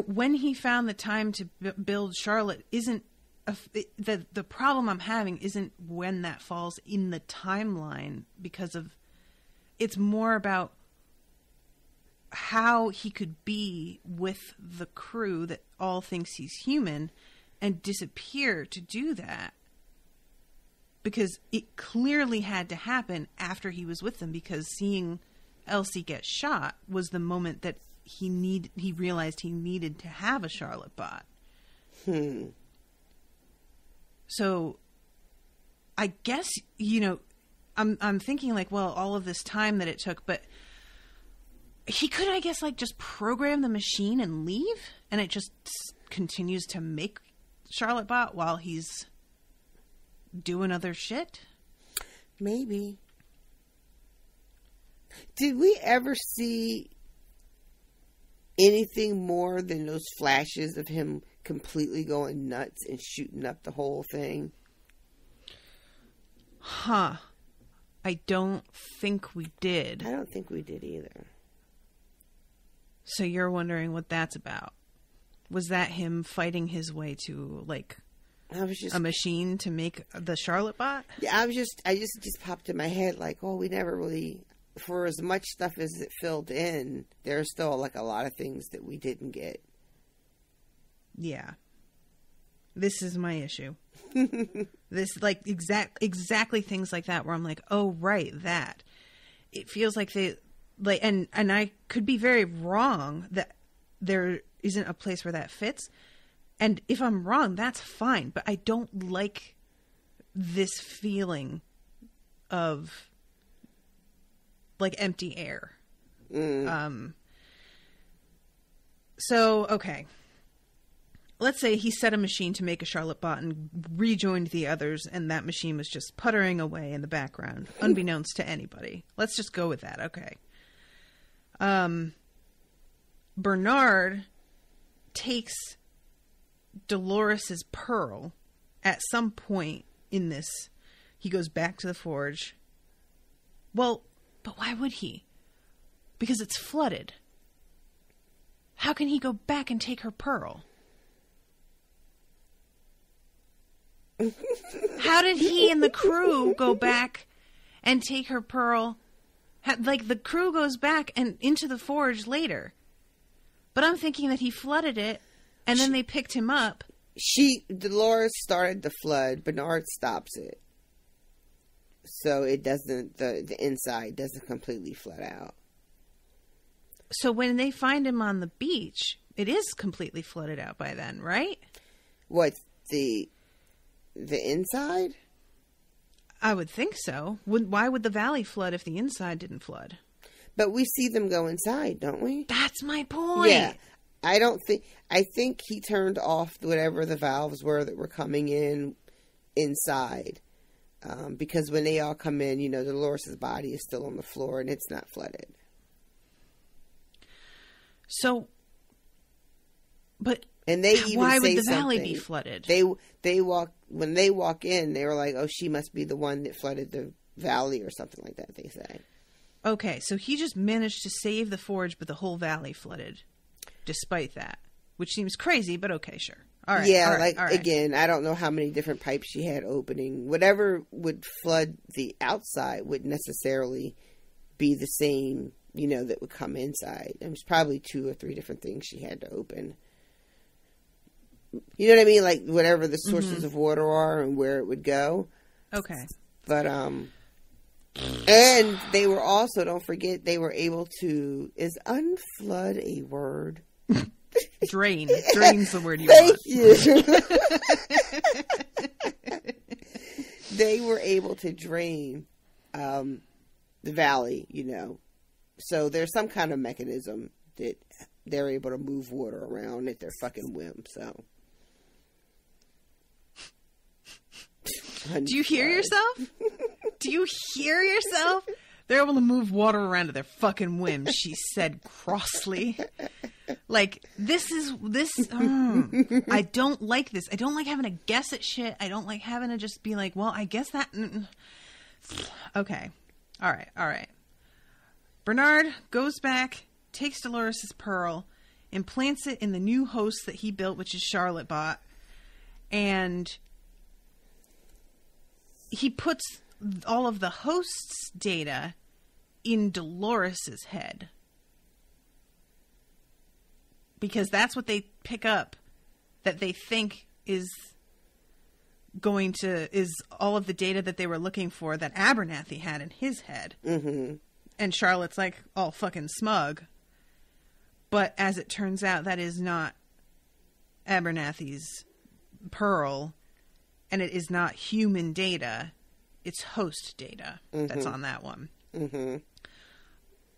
S1: when he found the time to build Charlotte isn't... The problem I'm having isn't when that falls in the timeline, because of... It's more about how he could be with the crew that all thinks he's human and disappear to do that. Because it clearly had to happen after he was with them, because seeing Elsie get shot was the moment that he realized he needed to have a Charlotte bot. So I guess, I'm thinking like, well, all of this time that it took, but he could, I guess, like, just program the machine and leave, and it just continues to make Charlotte bot while he's doing other shit.
S3: Maybe. Did we ever see anything more than those flashes of him completely going nuts and shooting up the whole thing?
S1: Huh. I don't think we did.
S3: I don't think we did either.
S1: So you're wondering what that's about? Was that him fighting his way to, like, a machine to make the Charlotte bot?
S3: Yeah, I just popped in my head like, oh, we never really, for as much stuff as it filled in, there's still like a lot of things that we didn't get.
S1: Yeah. This is my issue. This, like, exactly things like that where I'm like, oh, right, that. It feels like they, like, and I could be very wrong that there isn't a place where that fits. And if I'm wrong, that's fine. But I don't like this feeling of, like, empty air. So, okay. Let's say he set a machine to make a Charlotte bot and rejoined the others, and that machine was just puttering away in the background, unbeknownst to anybody. Let's just go with that. Okay. Bernard takes Dolores's pearl at some point in this. He goes back to the forge. Well, but why would he? Because it's flooded. How can he go back and take her pearl? How did he and the crew go back and take her pearl? Like, the crew goes back and into the forge later. But I'm thinking that he flooded it, and then they picked him up.
S3: Dolores started the flood. Bernard stops it. So it doesn't, the inside doesn't completely flood out.
S1: So when they find him on the beach, it is completely flooded out by then, right?
S3: What, the inside?
S1: I would think so. Why would the valley flood if the inside didn't flood?
S3: But we see them go inside, don't we?
S1: That's my point.
S3: Yeah. I think he turned off whatever the valves were that were coming in inside. Because when they all come in, Dolores' body is still on the floor and it's not flooded.
S1: So, but
S3: and they even
S1: why would
S3: say
S1: the valley
S3: something.
S1: be flooded?
S3: When they walk in, they were like, "Oh, she must be the one that flooded the valley," or something like that. They say.
S1: Okay, so he just managed to save the forge, but the whole valley flooded, despite that, which seems crazy, but okay, sure. All right.
S3: Yeah,
S1: all right.
S3: Again, I don't know how many different pipes she had opening. Whatever would flood the outside would necessarily be the same, that would come inside. It was probably 2 or 3 different things she had to open. You know what I mean? Like whatever the sources of water are and where it would go.
S1: Okay.
S3: But, and they were also, don't forget, they were able to, is unflood a word?
S1: Drain. Drain's the word you want.
S3: Thank you. They were able to drain the valley, So there's some kind of mechanism that they're able to move water around at their fucking whim, so.
S1: Do you hear yourself? Do you hear yourself? They're able to move water around at their fucking whim, she said crossly. Like, I don't like this. I don't like having to guess at shit. I don't like having to just be like, well, I guess that. Okay. All right. Bernard goes back, takes Dolores' pearl, implants it in the new host that he built, which is Charlotte bot, and he puts all of the host's data in Dolores' head. Because that's what they pick up that they think is all of the data that they were looking for that Abernathy had in his head. Mm-hmm. And Charlotte's like all fucking smug. But as it turns out, that is not Abernathy's pearl. And it is not human data. It's host data that's on that one. Mm-hmm.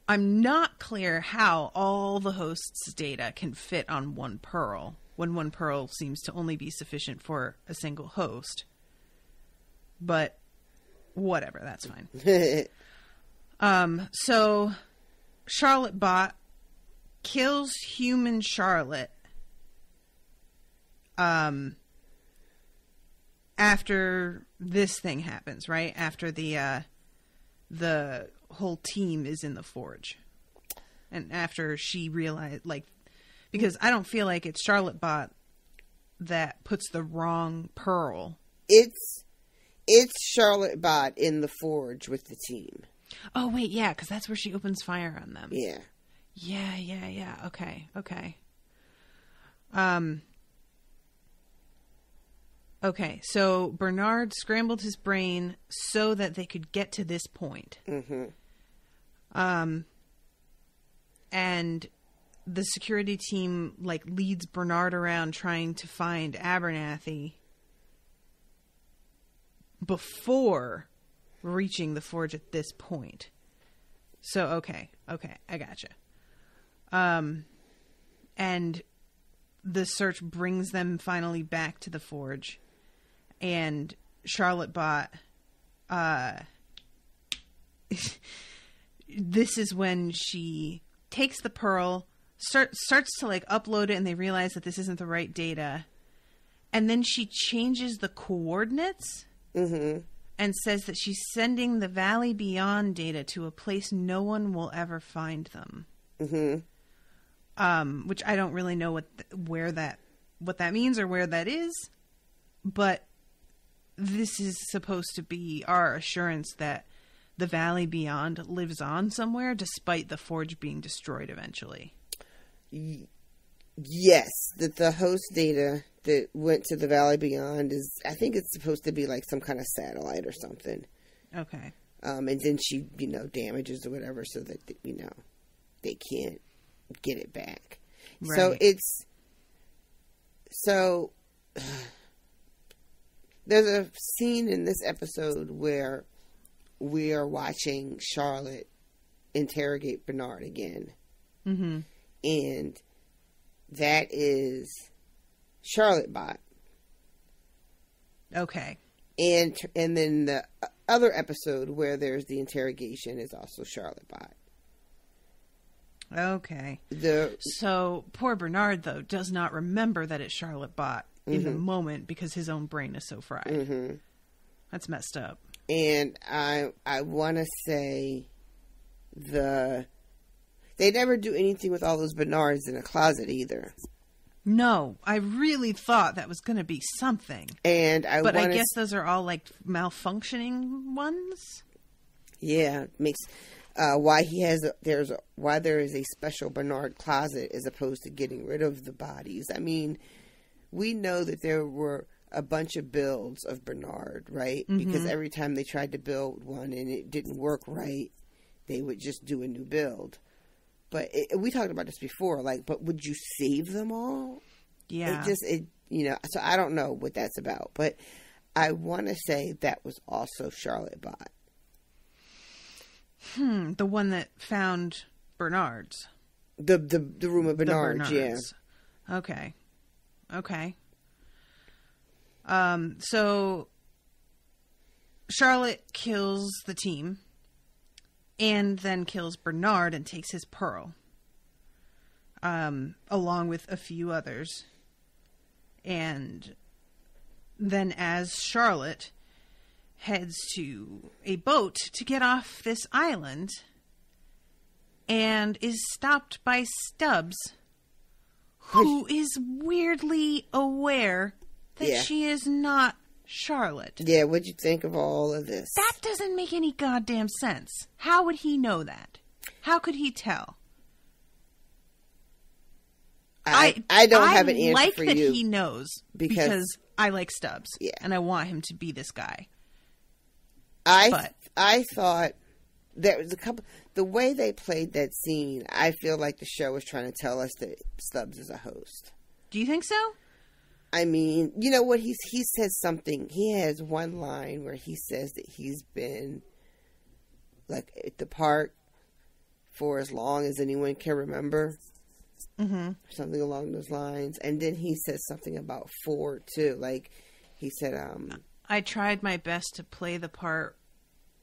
S1: I'm not clear how all the host's data can fit on one pearl, when one pearl seems to only be sufficient for a single host. But whatever, that's fine. So Charlotte bot kills human Charlotte after this thing happens, right? After the whole team is in the forge. And after she realized, because I don't feel like it's Charlotte bot that puts the wrong pearl. It's
S3: Charlotte bot in the forge with the team.
S1: Oh, wait, yeah, because that's where she opens fire on them.
S3: Yeah.
S1: Yeah. Okay. Okay, so Bernard scrambled his brain so that they could get to this point. Mm-hmm. And the security team, leads Bernard around trying to find Abernathy before reaching the forge at this point. So, okay, I gotcha. And the search brings them finally back to the forge. And Charlotte bot, this is when she takes the pearl, starts to upload it, and they realize that this isn't the right data. And then she changes the coordinates and says that she's sending the Valley Beyond data to a place no one will ever find them. Which I don't really know what that means or where that is, but this is supposed to be our assurance that the Valley Beyond lives on somewhere, despite the forge being destroyed eventually.
S3: Yes, that the host data that went to the Valley Beyond is, I think it's supposed to be some kind of satellite or something. Okay. And then she, damages or whatever so that, they can't get it back. Right. there's a scene in this episode where we are watching Charlotte interrogate Bernard again.
S1: Mm-hmm.
S3: And that is Charlotte Bot.
S1: Okay.
S3: And then the other episode where there's the interrogation is also Charlotte Bot.
S1: Okay. So poor Bernard, though, does not remember that it's Charlotte Bot in the moment because his own brain is so fried. Mm-hmm. That's messed up.
S3: And I want to say they never do anything with all those Bernards in a closet either.
S1: No, I really thought that was going to be something.
S3: And I
S1: guess those are all like malfunctioning ones.
S3: Yeah, makes why there is a special Bernard closet as opposed to getting rid of the bodies. I mean, we know that there were a bunch of builds of Bernard, right? Mm-hmm. Because every time they tried to build one and it didn't work right, they would just do a new build. But we talked about this before, but would you save them all?
S1: Yeah.
S3: So I don't know what that's about. But I want to say that was also Charlotte Bot.
S1: The one that found Bernard's.
S3: The room of Bernard's, yeah.
S1: Okay. So Charlotte kills the team and then kills Bernard and takes his pearl, along with a few others. And then as Charlotte heads to a boat to get off this island and is stopped by Stubbs, who is weirdly aware that she is not Charlotte.
S3: Yeah, what'd you think of all of this?
S1: That doesn't make any goddamn sense. How would he know that? How could he tell?
S3: I don't have an answer
S1: like
S3: for
S1: that
S3: you.
S1: He knows because I like Stubbs.
S3: Yeah.
S1: And I want him to be this guy.
S3: I thought there was the way they played that scene, I feel like the show was trying to tell us that Stubbs is a host.
S1: Do you think so?
S3: I mean, you know what? He says something. He has one line where he says that he's been at the park for as long as anyone can remember. Mm-hmm. Something along those lines. And then he says something about Ford too. He said,
S1: I tried my best to play the part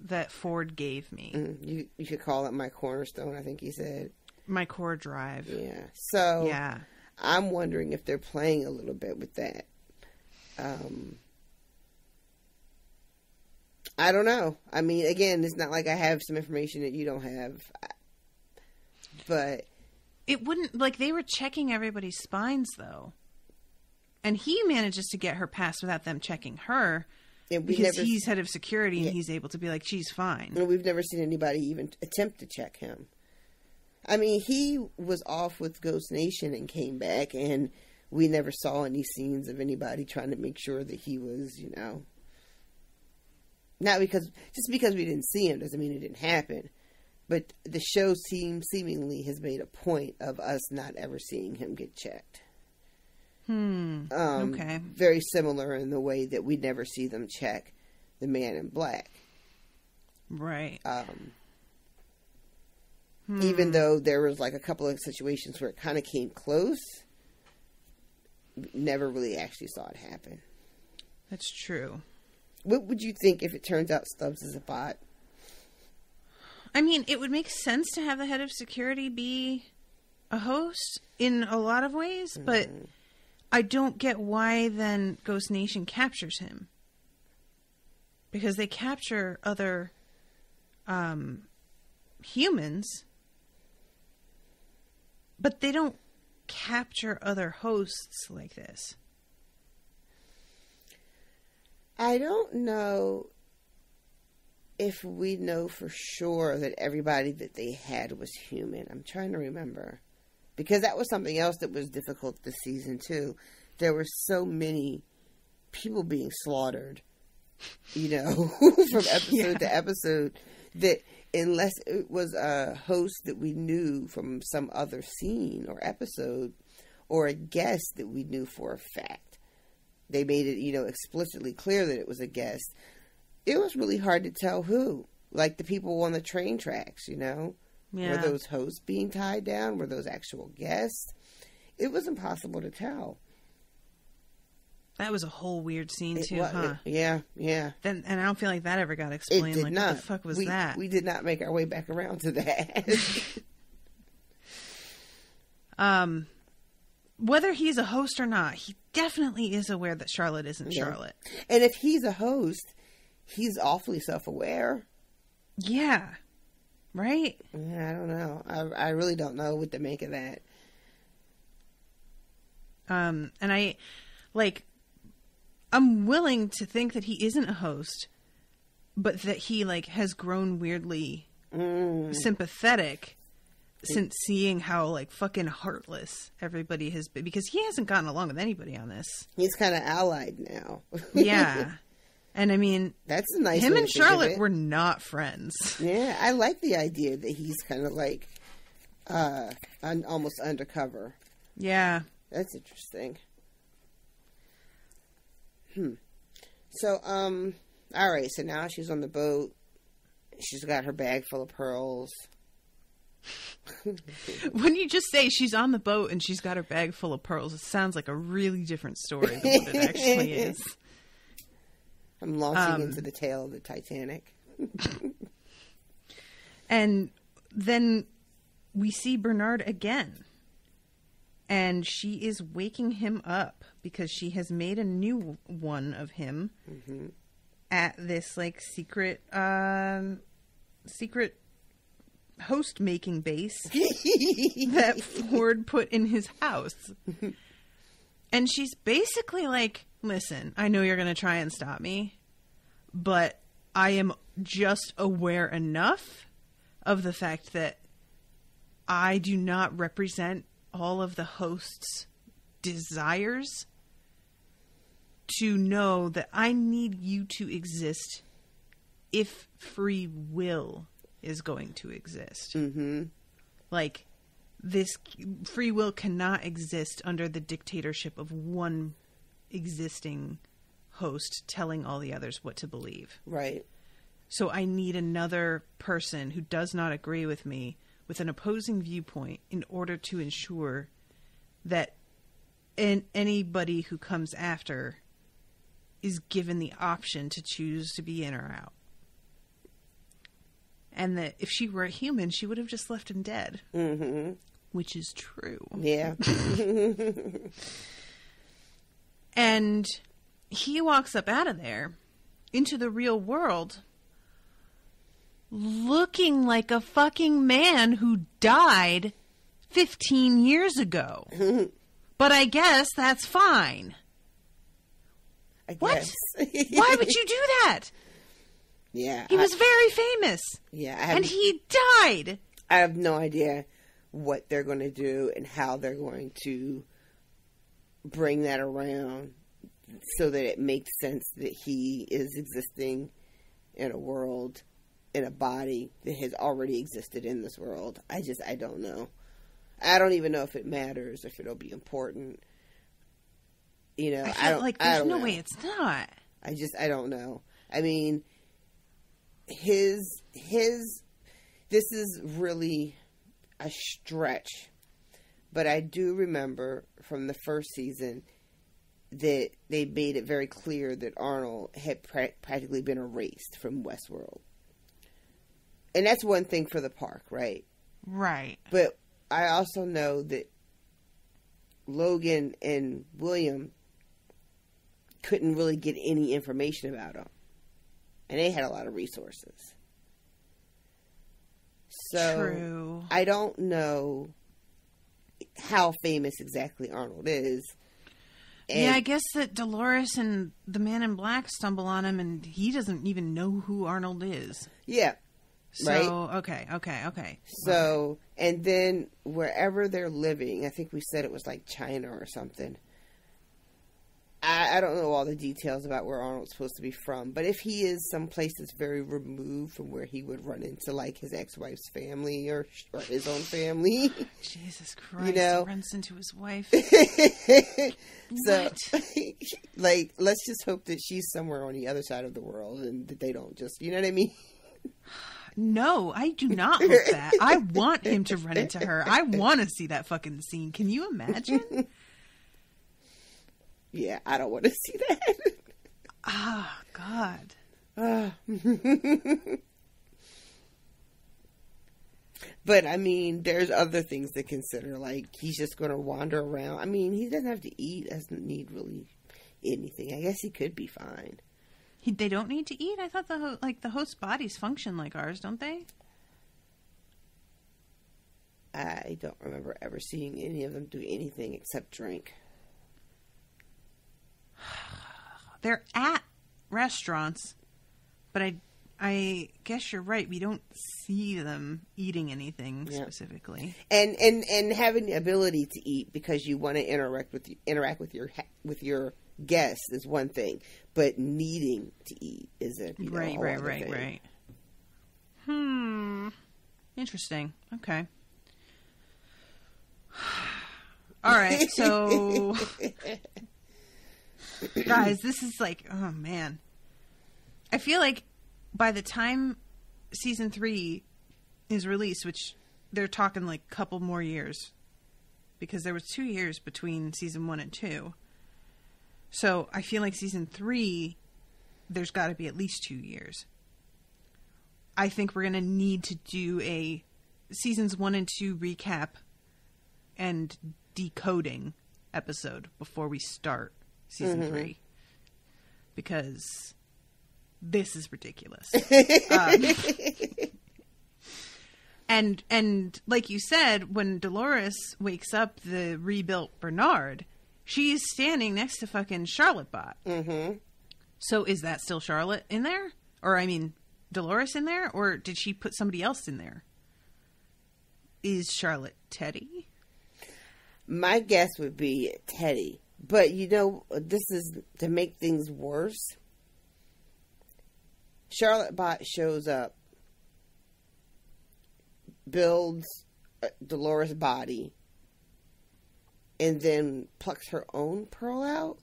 S1: that Ford gave me.
S3: You should call it my cornerstone, I think he said.
S1: My core drive.
S3: Yeah. So
S1: yeah.
S3: I'm wondering if they're playing a little bit with that. I don't know. I mean, again, it's not like I have some information that you don't have. But
S1: it wouldn't, they were checking everybody's spines, though. And he manages to get her passed without them checking her. Because he's head of security and he's able to be like, she's fine.
S3: And we've never seen anybody even attempt to check him. I mean, he was off with Ghost Nation and came back, and we never saw any scenes of anybody trying to make sure that he was, not because we didn't see him doesn't mean it didn't happen. But the show seemingly has made a point of us not ever seeing him get checked.
S1: Okay.
S3: Very similar in the way that we never see them check the Man in Black.
S1: Right.
S3: Even though there was a couple of situations where it kind of came close, never really actually saw it happen.
S1: That's true.
S3: What would you think if it turns out Stubbs is a bot?
S1: I mean, it would make sense to have the head of security be a host in a lot of ways, but I don't get why then Ghost Nation captures him. Because they capture other humans, but they don't capture other hosts like this.
S3: I don't know if we know for sure that everybody that they had was human. I'm trying to remember. Because that was something else that was difficult this season, too. There were so many people being slaughtered, from episode to episode, that unless it was a host that we knew from some other scene or episode, or a guest that we knew for a fact, they made it, explicitly clear that it was a guest, it was really hard to tell who. Like the people on the train tracks,
S1: Yeah.
S3: Were those hosts being tied down? Were those actual guests? It was impossible to tell.
S1: That was a whole weird scene too, huh?
S3: Yeah.
S1: And I don't feel like that ever got explained.
S3: It did not.
S1: What the fuck was that?
S3: We did not make our way back around to that.
S1: Whether he's a host or not, he definitely is aware that Charlotte isn't Charlotte.
S3: And if he's a host, he's awfully self-aware.
S1: Yeah. Right?
S3: Yeah, I don't know. I really don't know what to make of that.
S1: And I'm willing to think that he isn't a host, but that he has grown weirdly sympathetic since seeing how fucking heartless everybody has been, because he hasn't gotten along with anybody on this.
S3: He's kind of allied now.
S1: Yeah. And I mean,
S3: that's a nice.
S1: Him and Charlotte were not friends.
S3: Yeah, I like the idea that he's kind of almost undercover.
S1: Yeah,
S3: that's interesting. So, all right. So now she's on the boat. She's got her bag full of pearls.
S1: When you just say she's on the boat and she's got her bag full of pearls, it sounds like a really different story than what it actually is.
S3: I'm launching into the tale of the Titanic.
S1: And then we see Bernard again. And she is waking him up because she has made a new one of him at this secret host making base that Ford put in his house. And she's basically like, listen, I know you're going to try and stop me, but I am just aware enough of the fact that I do not represent all of the host's desires to know that I need you to exist if free will is going to exist. This free will cannot exist under the dictatorship of one existing host telling all the others what to believe.
S3: Right.
S1: So I need another person who does not agree with me with an opposing viewpoint in order to ensure that anybody who comes after is given the option to choose to be in or out. And that if she were a human, she would have just left him dead. Which is true.
S3: Yeah.
S1: And he walks up out of there into the real world looking like a fucking man who died 15 years ago. But I guess that's fine.
S3: I guess.
S1: What? Why would you do that?
S3: Yeah.
S1: He was very famous.
S3: Yeah.
S1: And he died.
S3: I have no idea what they're going to do and how they're going to bring that around so that it makes sense that he is existing in a world, in a body that has already existed in this world. I don't know. I don't even know if it matters, if it'll be important. I feel like there's no way it's not. I don't know. I mean, this is really a stretch, but I do remember from the first season that they made it very clear that Arnold had practically been erased from WestWorld. And that's one thing for the park, right?
S1: Right.
S3: But I also know that Logan and William couldn't really get any information about him. And they had a lot of resources. So
S1: True.
S3: I don't know how famous exactly Arnold is.
S1: And I guess that Dolores and the Man in Black stumble on him and he doesn't even know who Arnold is.
S3: Yeah.
S1: So,
S3: right?
S1: Okay.
S3: So, and then wherever they're living, I think we said it was like China or something. I don't know all the details about where Arnold's supposed to be from, but if he is someplace that's very removed from where he would run into, like, his ex-wife's family or his own family.
S1: Jesus Christ.
S3: You know?
S1: He runs into his wife.
S3: So, like, let's just hope that she's somewhere on the other side of the world and that they don't just, you know what I mean?
S1: No, I do not hope that. I want him to run into her. I want to see that fucking scene. Can you imagine?
S3: Yeah, I don't want to see that.
S1: Ah, God.
S3: But, I mean, there's other things to consider. Like, he's just going to wander around. I mean, he doesn't have to eat. Doesn't need really anything. I guess he could be fine.
S1: They don't need to eat? I thought the host bodies function like ours, don't they?
S3: I don't remember ever seeing any of them do anything except drink.
S1: They're at restaurants, but I guess you're right. We don't see them eating anything specifically.
S3: And having the ability to eat because you want to interact with your guests is one thing, but needing to eat is a
S1: right. Interesting. Okay. All right. So, guys, this is like, oh man, I feel like by the time season 3 is released, which they're talking like a couple more years, because there was 2 years between season 1 and 2. So I feel like season 3, there's got to be at least 2 years. I think we're going to need to do a seasons 1 and 2 recap and decoding episode before we start season 3. Because this is ridiculous. And like you said, when Dolores wakes up the rebuilt Bernard, she's standing next to fucking Charlotte Bot. Mm-hmm. So is that still Charlotte in there? Or, I mean, Dolores in there? Or did she put somebody else in there? Is Charlotte Teddy?
S3: My guess would be Teddy. But, you know, this is to make things worse. Charlotte Bot shows up, builds Dolores' body, and then plucks her own pearl out.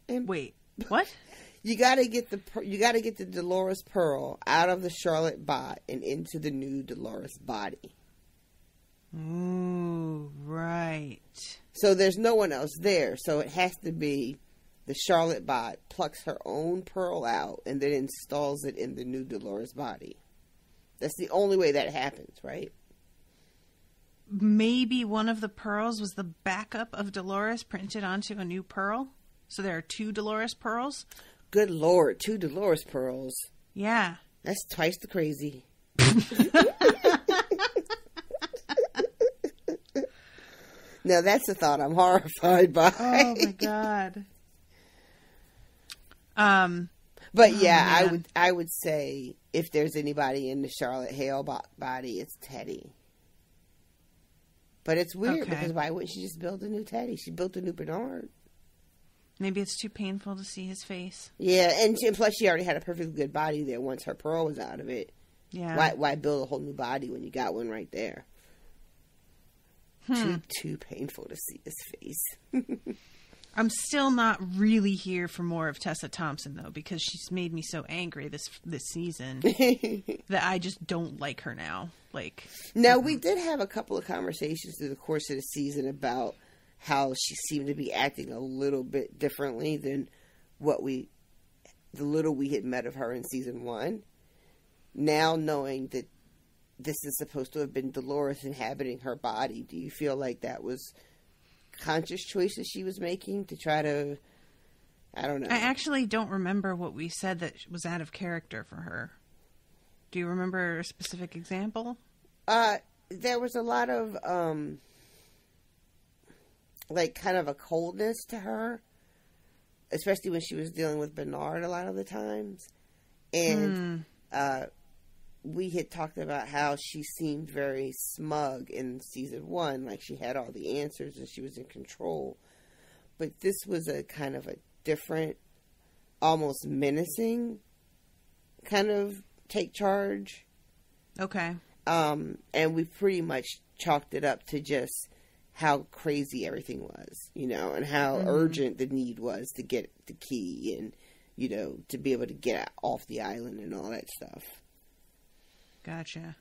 S3: And
S1: wait, what?
S3: You gotta get the Dolores pearl out of the Charlotte Bot and into the new Dolores body.
S1: Ooh, right.
S3: So there's no one else there. So it has to be the Charlotte Bot plucks her own pearl out and then installs it in the new Dolores body. That's the only way that happens, right?
S1: Maybe one of the pearls was the backup of Dolores printed onto a new pearl? So there are 2 Dolores pearls?
S3: Good Lord, 2 Dolores pearls.
S1: Yeah.
S3: That's twice the crazy. Now that's a thought I'm horrified by.
S1: Oh my God.
S3: But yeah, I would say if there's anybody in the Charlotte Hale body, it's Teddy. But it's weird because why wouldn't she just build a new Teddy? She built a new Bernard.
S1: Maybe it's too painful to see his face.
S3: Yeah, and plus she already had a perfectly good body there once her pearl was out of it.
S1: Yeah.
S3: Why build a whole new body when you got one right there? Too painful to see his face.
S1: I'm still not really here for more of Tessa Thompson though, because she's made me so angry this season that I just don't like her now. Like,
S3: now we did have a couple of conversations through the course of the season about how she seemed to be acting a little bit differently than the little we had met of her in season 1. Now knowing that this is supposed to have been Dolores inhabiting her body, do you feel like that was conscious choices she was making to try to, I don't know.
S1: I actually don't remember what we said that was out of character for her. Do you remember a specific example?
S3: There was a lot of, like, kind of a coldness to her, especially when she was dealing with Bernard a lot of the times. And, we had talked about how she seemed very smug in season 1, like she had all the answers and she was in control. but this was a kind of a different, almost menacing kind of take charge.
S1: Okay.
S3: And we pretty much chalked it up to just how crazy everything was, and how urgent the need was to get the key and, to be able to get off the island and all that stuff.
S1: Gotcha.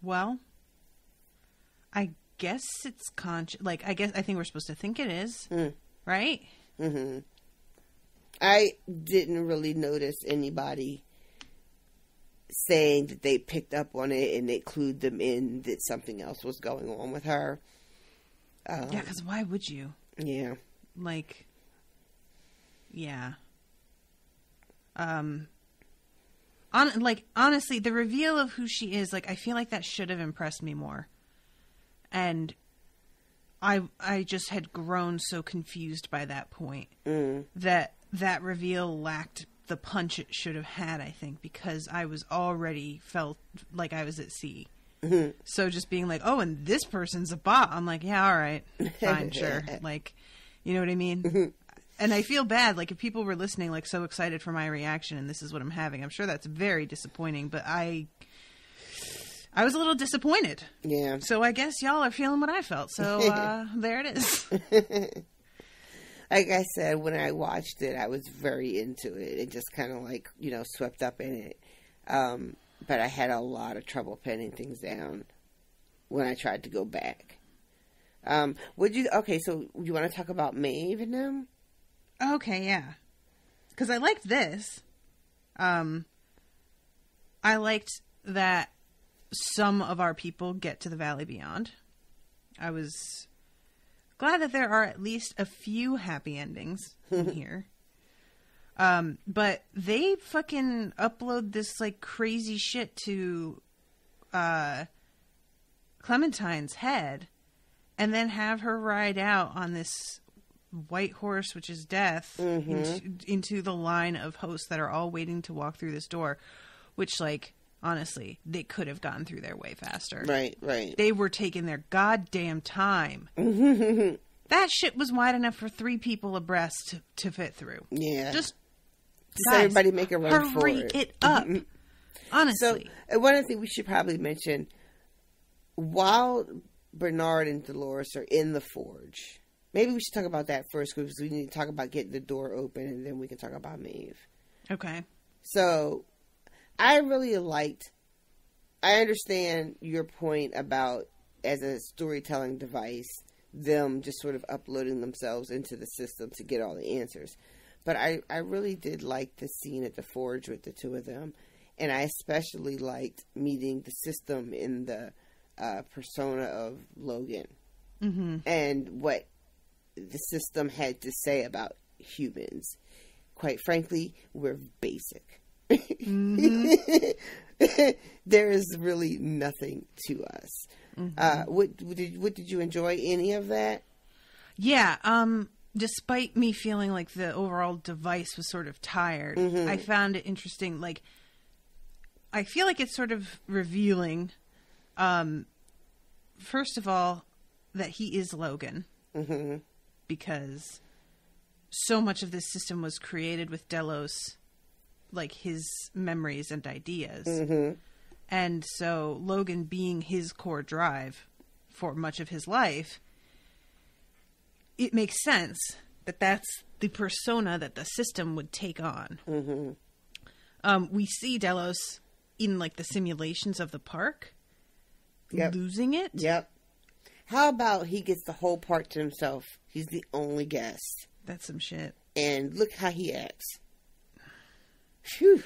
S1: Well, I guess it's I think we're supposed to think it is, right?
S3: Mm-hmm. I didn't really notice anybody saying that they picked up on it and they clued them in that something else was going on with her.
S1: Yeah, because why would you?
S3: Yeah.
S1: Yeah. Honestly, the reveal of who she is, I feel like that should have impressed me more. And I just had grown so confused by that point that reveal lacked the punch it should have had, I think, because I was already felt like I was at sea. Mm-hmm. So just being like, oh, and this person's a bot. I'm like, yeah, all right, fine, sure. You know what I mean? Mm-hmm. And I feel bad, if people were listening, so excited for my reaction, and this is what I'm having. I'm sure that's very disappointing, but I was a little disappointed. Yeah. So I guess y'all are feeling what I felt. So there it is.
S3: Like I said, when I watched it, I was very into it and just kind of swept up in it. But I had a lot of trouble pinning things down when I tried to go back. So you want to talk about Maeve and them?
S1: Okay, yeah. Because I liked this. I liked that some of our people get to the Valley Beyond. I was glad that there are at least a few happy endings in here. But they fucking upload this crazy shit to Clementine's head and then have her ride out on this white horse, which is death, into the line of hosts that are all waiting to walk through this door, which honestly, they could have gotten through there way faster.
S3: Right.
S1: They were taking their goddamn time. That shit was wide enough for 3 people abreast to fit through. Yeah. Just guys,
S3: everybody make a run for it.
S1: Hurry it up. Honestly.
S3: So, one of the things we should probably mention, while Bernard and Dolores are in the forge, maybe we should talk about that first, because we need to talk about getting the door open, and then we can talk about Maeve.
S1: Okay.
S3: So, I really I understand your point about, as a storytelling device, them just sort of uploading themselves into the system to get all the answers. But I really did like the scene at the forge with the two of them. And I especially liked meeting the system in the persona of Logan. Mm-hmm. And what the system had to say about humans. Quite frankly, we're basic. Mm-hmm. There is really nothing to us. Mm-hmm. What did you enjoy any of that?
S1: Yeah. Despite me feeling like the overall device was sort of tired, I found it interesting. I feel like it's sort of revealing, first of all, that he is Logan, because so much of this system was created with Delos, his memories and ideas. And so Logan being his core drive for much of his life, it makes sense that that's the persona that the system would take on. We see Delos in the simulations of the park, losing it.
S3: Yep. How about he gets the whole park to himself? He's the only guest.
S1: That's some shit.
S3: And look how he acts. Phew.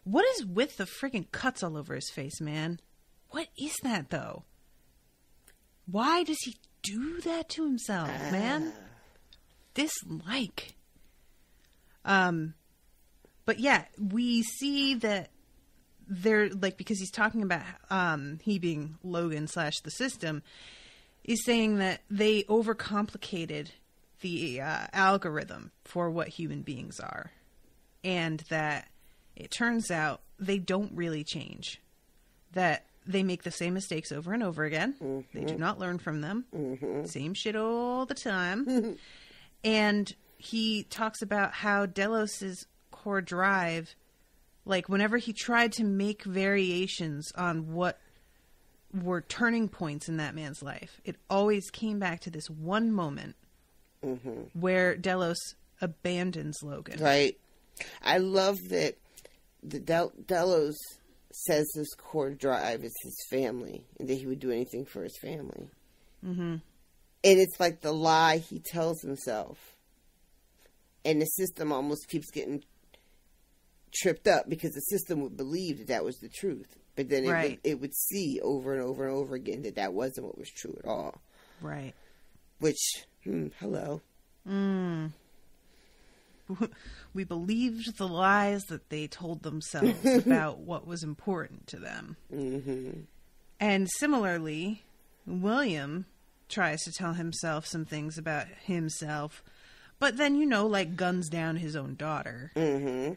S1: What is with the freaking cuts all over his face, man? What is that, though? Why does he do that to himself, man? Dislike. But yeah, we see that they're because he's talking about he being Logan / the system, is saying that they overcomplicated the algorithm for what human beings are, and that it turns out they don't really change. That they make the same mistakes over and over again.
S3: Mm-hmm.
S1: They do not learn from them.
S3: Mm-hmm.
S1: Same shit all the time. And he talks about how Delos's core drive, like whenever he tried to make variations on what were turning points in that man's life, it always came back to this one moment where Delos abandons Logan.
S3: Right. I love that the Delos says his core drive is his family and that he would do anything for his family. Mm-hmm. And it's like the lie he tells himself. And the system almost keeps getting tripped up because the system would believe that was the truth. But then it would see over and over and over again that wasn't what was true at all.
S1: Right.
S3: Which, hello.
S1: We believed the lies that they told themselves about what was important to them. Mm-hmm. And similarly, William tries to tell himself some things about himself, but then, like guns down his own daughter. Mm-hmm.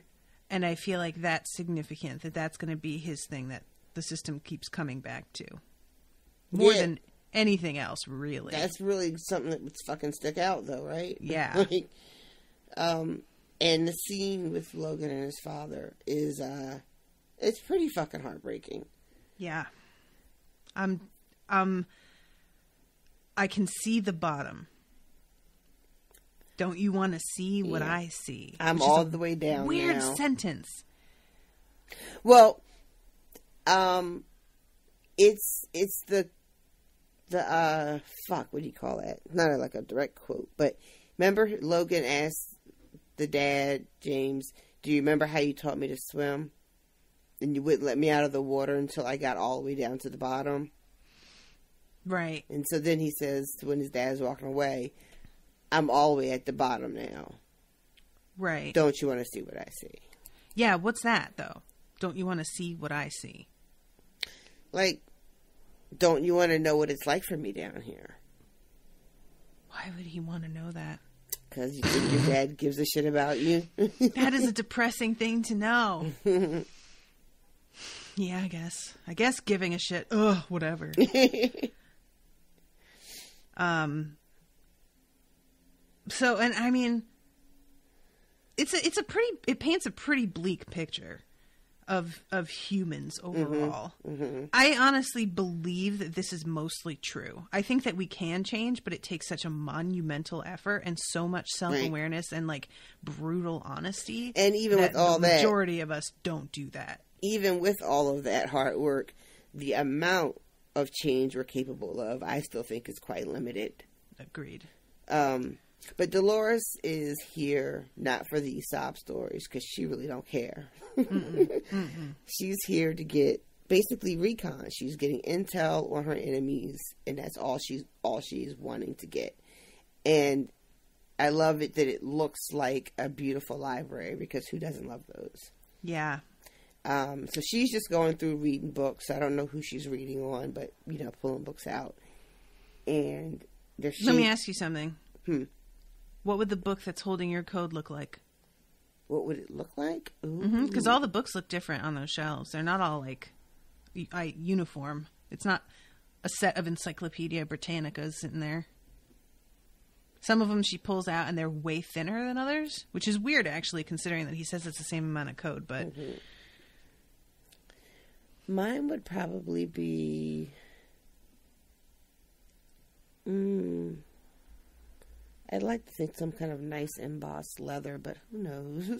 S1: And I feel like that's significant, that's going to be his thing that the system keeps coming back to. More than anything else, really. That's
S3: really something that would fucking stick out, though, right?
S1: Yeah.
S3: And the scene with Logan and his father is, it's pretty fucking heartbreaking.
S1: Yeah. I can see the bottom. Don't you want to see what I see?
S3: I'm all the way down.
S1: Weird
S3: now.
S1: Sentence.
S3: Well, it's the fuck, what do you call that? Not like a direct quote, but remember Logan asked the dad, James, do you remember how you taught me to swim? And you wouldn't let me out of the water until I got all the way down to the bottom.
S1: Right.
S3: And so then he says, when his dad's walking away, I'm all the way at the bottom now.
S1: Right.
S3: Don't you want to see what I see?
S1: Yeah, what's that, though? Don't you want to see what I see?
S3: Like, don't you want to know what it's like for me down here?
S1: Why would he want to know that?
S3: Because you think your dad gives a shit about you?
S1: That is a depressing thing to know. Yeah, I guess. I guess giving a shit. Ugh, whatever. So, and I mean, it paints a pretty bleak picture of humans overall. Mm-hmm. Mm-hmm. I honestly believe that this is mostly true. I think that we can change, but it takes such a monumental effort and so much self-awareness and like brutal honesty.
S3: And even with all that,
S1: the majority of us don't do that.
S3: Even with all of that hard work, the amount of change we're capable of, I still think is quite limited.
S1: Agreed.
S3: But Dolores is here not for these sob stories because she really don't care. She's here to get basically recon. She's getting intel on her enemies, and that's all she's wanting to get. And I love it that it looks like a beautiful library because who doesn't love those?
S1: Yeah.
S3: So she's just going through reading books. I don't know who she's reading on, but pulling books out. And
S1: let me ask you something. What would the book that's holding your code look like?
S3: What would it look like?
S1: Because all the books look different on those shelves. They're not all like uniform. It's not a set of Encyclopedia Britannicas sitting there. Some of them she pulls out and they're way thinner than others, which is weird actually, considering that he says it's the same amount of code. But
S3: mine would probably be. I'd like to think some kind of nice embossed leather, but who knows?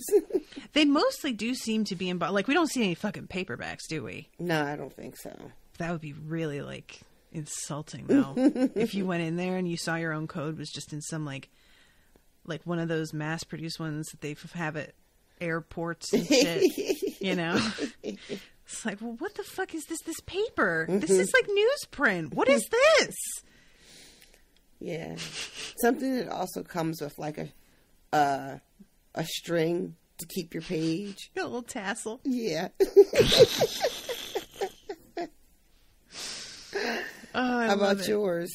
S1: They mostly do seem to be embossed. Like, we don't see any fucking paperbacks, do we?
S3: No, I don't think so.
S1: That would be really, like, insulting, though. If you went in there and you saw your own code was just in some, like one of those mass-produced ones that they have at airports and shit, It's like, well, what the fuck is this paper? This is like newsprint. What is this?
S3: Yeah, something that also comes with like a string to keep your page.
S1: A little tassel.
S3: Yeah. How about yours?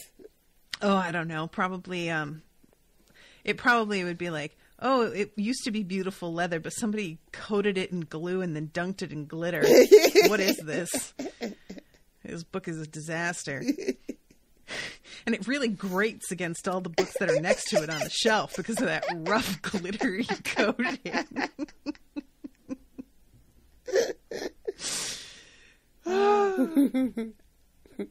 S1: Oh, I don't know. Probably. It probably would be like, oh, it used to be beautiful leather, but somebody coated it in glue and then dunked it in glitter. What is this? this book is a disaster. And it really grates against all the books that are next to it on the shelf because of that rough, glittery coating.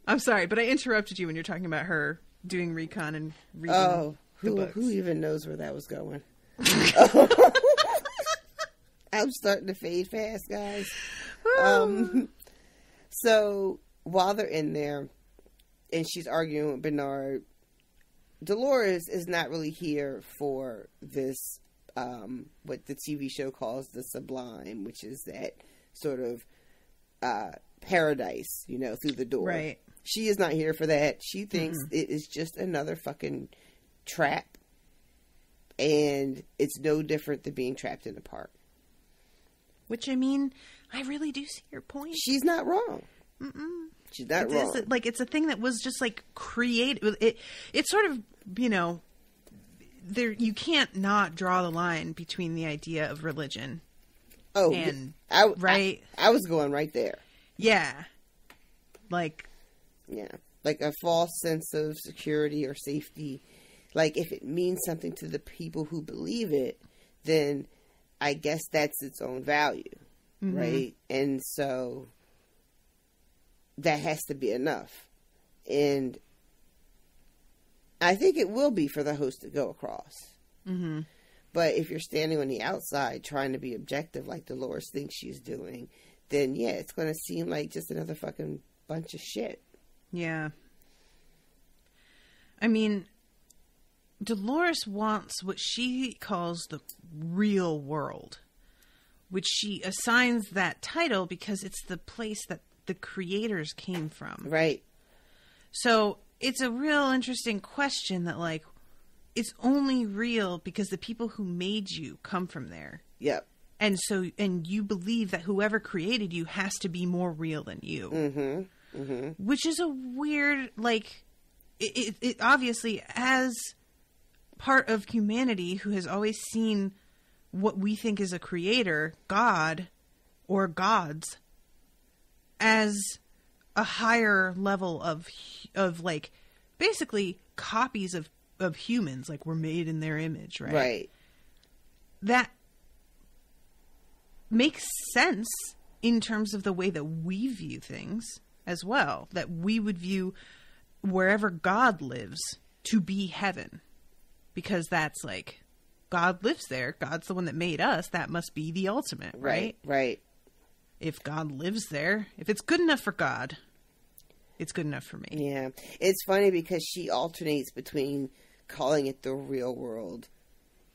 S1: I'm sorry, but I interrupted you when you're talking about her doing recon and reading the books.
S3: Who even knows where that was going? I'm starting to fade fast, guys. So while they're in there and she's arguing with Bernard, Dolores is not really here for this, what the TV show calls the sublime, which is that sort of paradise, through the door.
S1: Right.
S3: She is not here for that. She thinks it is just another fucking trap. And it's no different than being trapped in a park.
S1: Which, I mean, I really do see your point.
S3: She's not wrong. She's not wrong.
S1: It's a thing that was just, created. It's sort of, there. You can't not draw the line between the idea of religion.
S3: Oh,
S1: and,
S3: right? I was going right there.
S1: Yeah.
S3: Yeah. Like a false sense of security or safety. Like, if it means something to the people who believe it, then I guess that's its own value, right? And so that has to be enough. And I think it will be for the host to go across. But if you're standing on the outside trying to be objective like Dolores thinks she's doing, then yeah, it's going to seem like just another fucking bunch of shit.
S1: Yeah. I mean, Dolores wants what she calls the real world, which she assigns that title because it's the place that the creators came from.
S3: Right.
S1: So it's a real interesting question that, it's only real because the people who made you come from there.
S3: Yep.
S1: And you believe that whoever created you has to be more real than you. Which is a weird, it obviously, as part of humanity who has always seen what we think is a creator, God, or gods, as a higher level of basically copies of humans, we're made in their image, right?
S3: Right.
S1: That makes sense in terms of the way that we view things as well, that we would view wherever God lives to be heaven, because that's God lives there. God's the one that made us. That must be the ultimate, right?
S3: Right.
S1: If God lives there, if it's good enough for God, it's good enough for me.
S3: Yeah. It's funny because she alternates between calling it the real world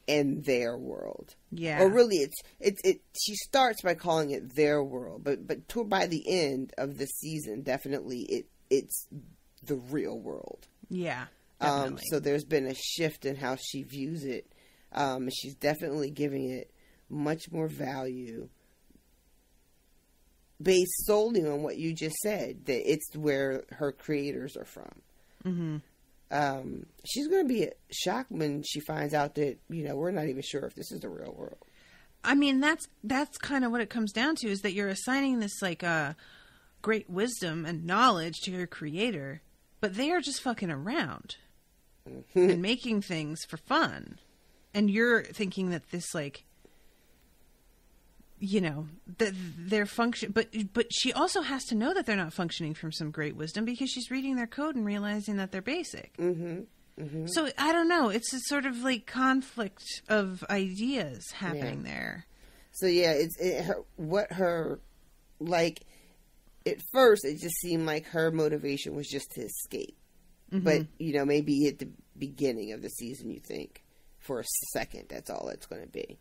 S3: and their world.
S1: Yeah.
S3: Or really, she starts by calling it their world, but by the end of the season, definitely it's the real world.
S1: Yeah.
S3: So there's been a shift in how she views it. She's definitely giving it much more value based solely on what you just said, that it's where her creators are from. She's going to be shocked when she finds out that, we're not even sure if this is the real world.
S1: I mean, that's kind of what it comes down to, is that you're assigning this great wisdom and knowledge to your creator, but they are just fucking around and making things for fun. And you're thinking that this that they're function, but she also has to know that they're not functioning from some great wisdom because she's reading their code and realizing that they're basic. So I don't know. It's a sort of conflict of ideas happening there.
S3: So yeah, at first it just seemed like her motivation was just to escape. But maybe at the beginning of the season you think for a second that's all it's going to be.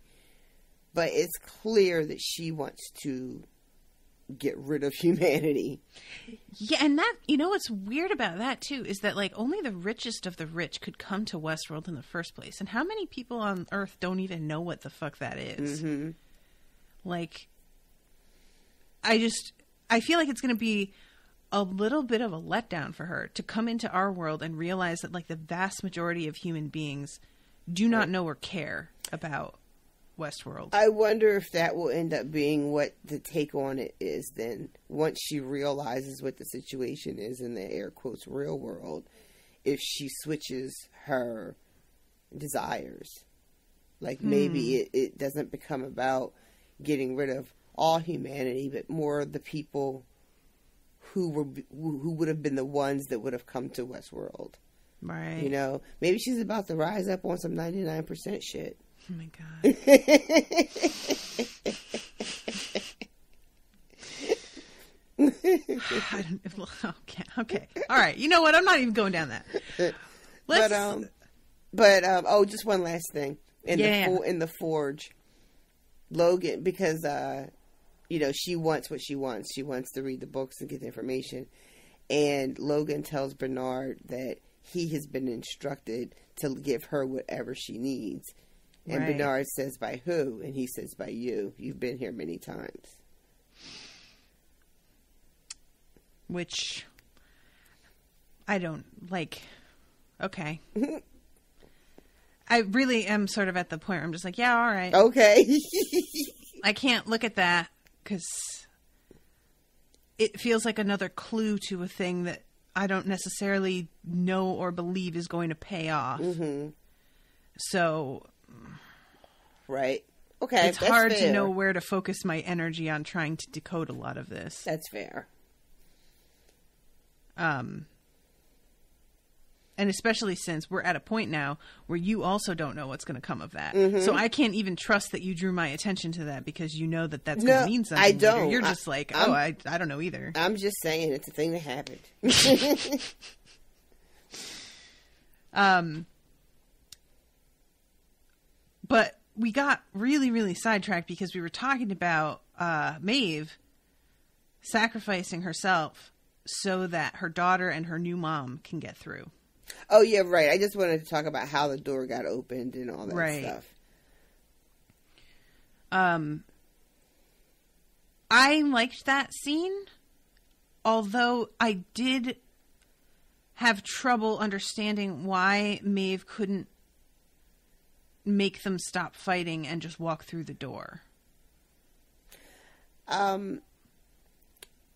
S3: But it's clear that she wants to get rid of humanity.
S1: Yeah, and that, what's weird about that, too, is that, only the richest of the rich could come to WestWorld in the first place. And how many people on Earth don't even know what the fuck that is? I feel like it's going to be a little bit of a letdown for her to come into our world and realize that, the vast majority of human beings do not know or care about WestWorld.
S3: I wonder if that will end up being what the take on it is then. Once she realizes what the situation is in the air quotes real world, if she switches her desires. Like maybe it doesn't become about getting rid of all humanity, but more the people who would have been the ones that would have come to WestWorld.
S1: Right.
S3: You know, maybe she's about to rise up on some 99% shit.
S1: Oh my God. Okay. All right. You know what? I'm not even going down that.
S3: Oh, just one last thing. In the forge, Logan, because she wants what she wants. She wants to read the books and get the information. And Logan tells Bernard that he has been instructed to give her whatever she needs. And
S1: right.
S3: Bernard says, by who? And he says, by you. You've been here many times.
S1: Which I don't like. Okay. I really am sort of at the point where I'm just like, yeah, all right.
S3: Okay.
S1: I can't look at that because it feels like another clue to a thing that I don't necessarily know or believe is going to pay off. Mm-hmm. So.
S3: Right. Okay.
S1: It's hard to know where to focus my energy on trying to decode a lot of this.
S3: That's fair.
S1: And especially since we're at a point now where you also don't know what's going to come of that. Mm-hmm. So I can't even trust that you drew my attention to that because you know that that's going to mean something.
S3: I don't.
S1: Later. You're just I don't know either.
S3: I'm just saying it's a thing that happened.
S1: But we got really, really sidetracked because we were talking about Maeve sacrificing herself so that her daughter and her new mom can get through.
S3: Oh, yeah, right. I just wanted to talk about how the door got opened and all that stuff.
S1: I liked that scene, although I did have trouble understanding why Maeve couldn't make them stop fighting and just walk through the door.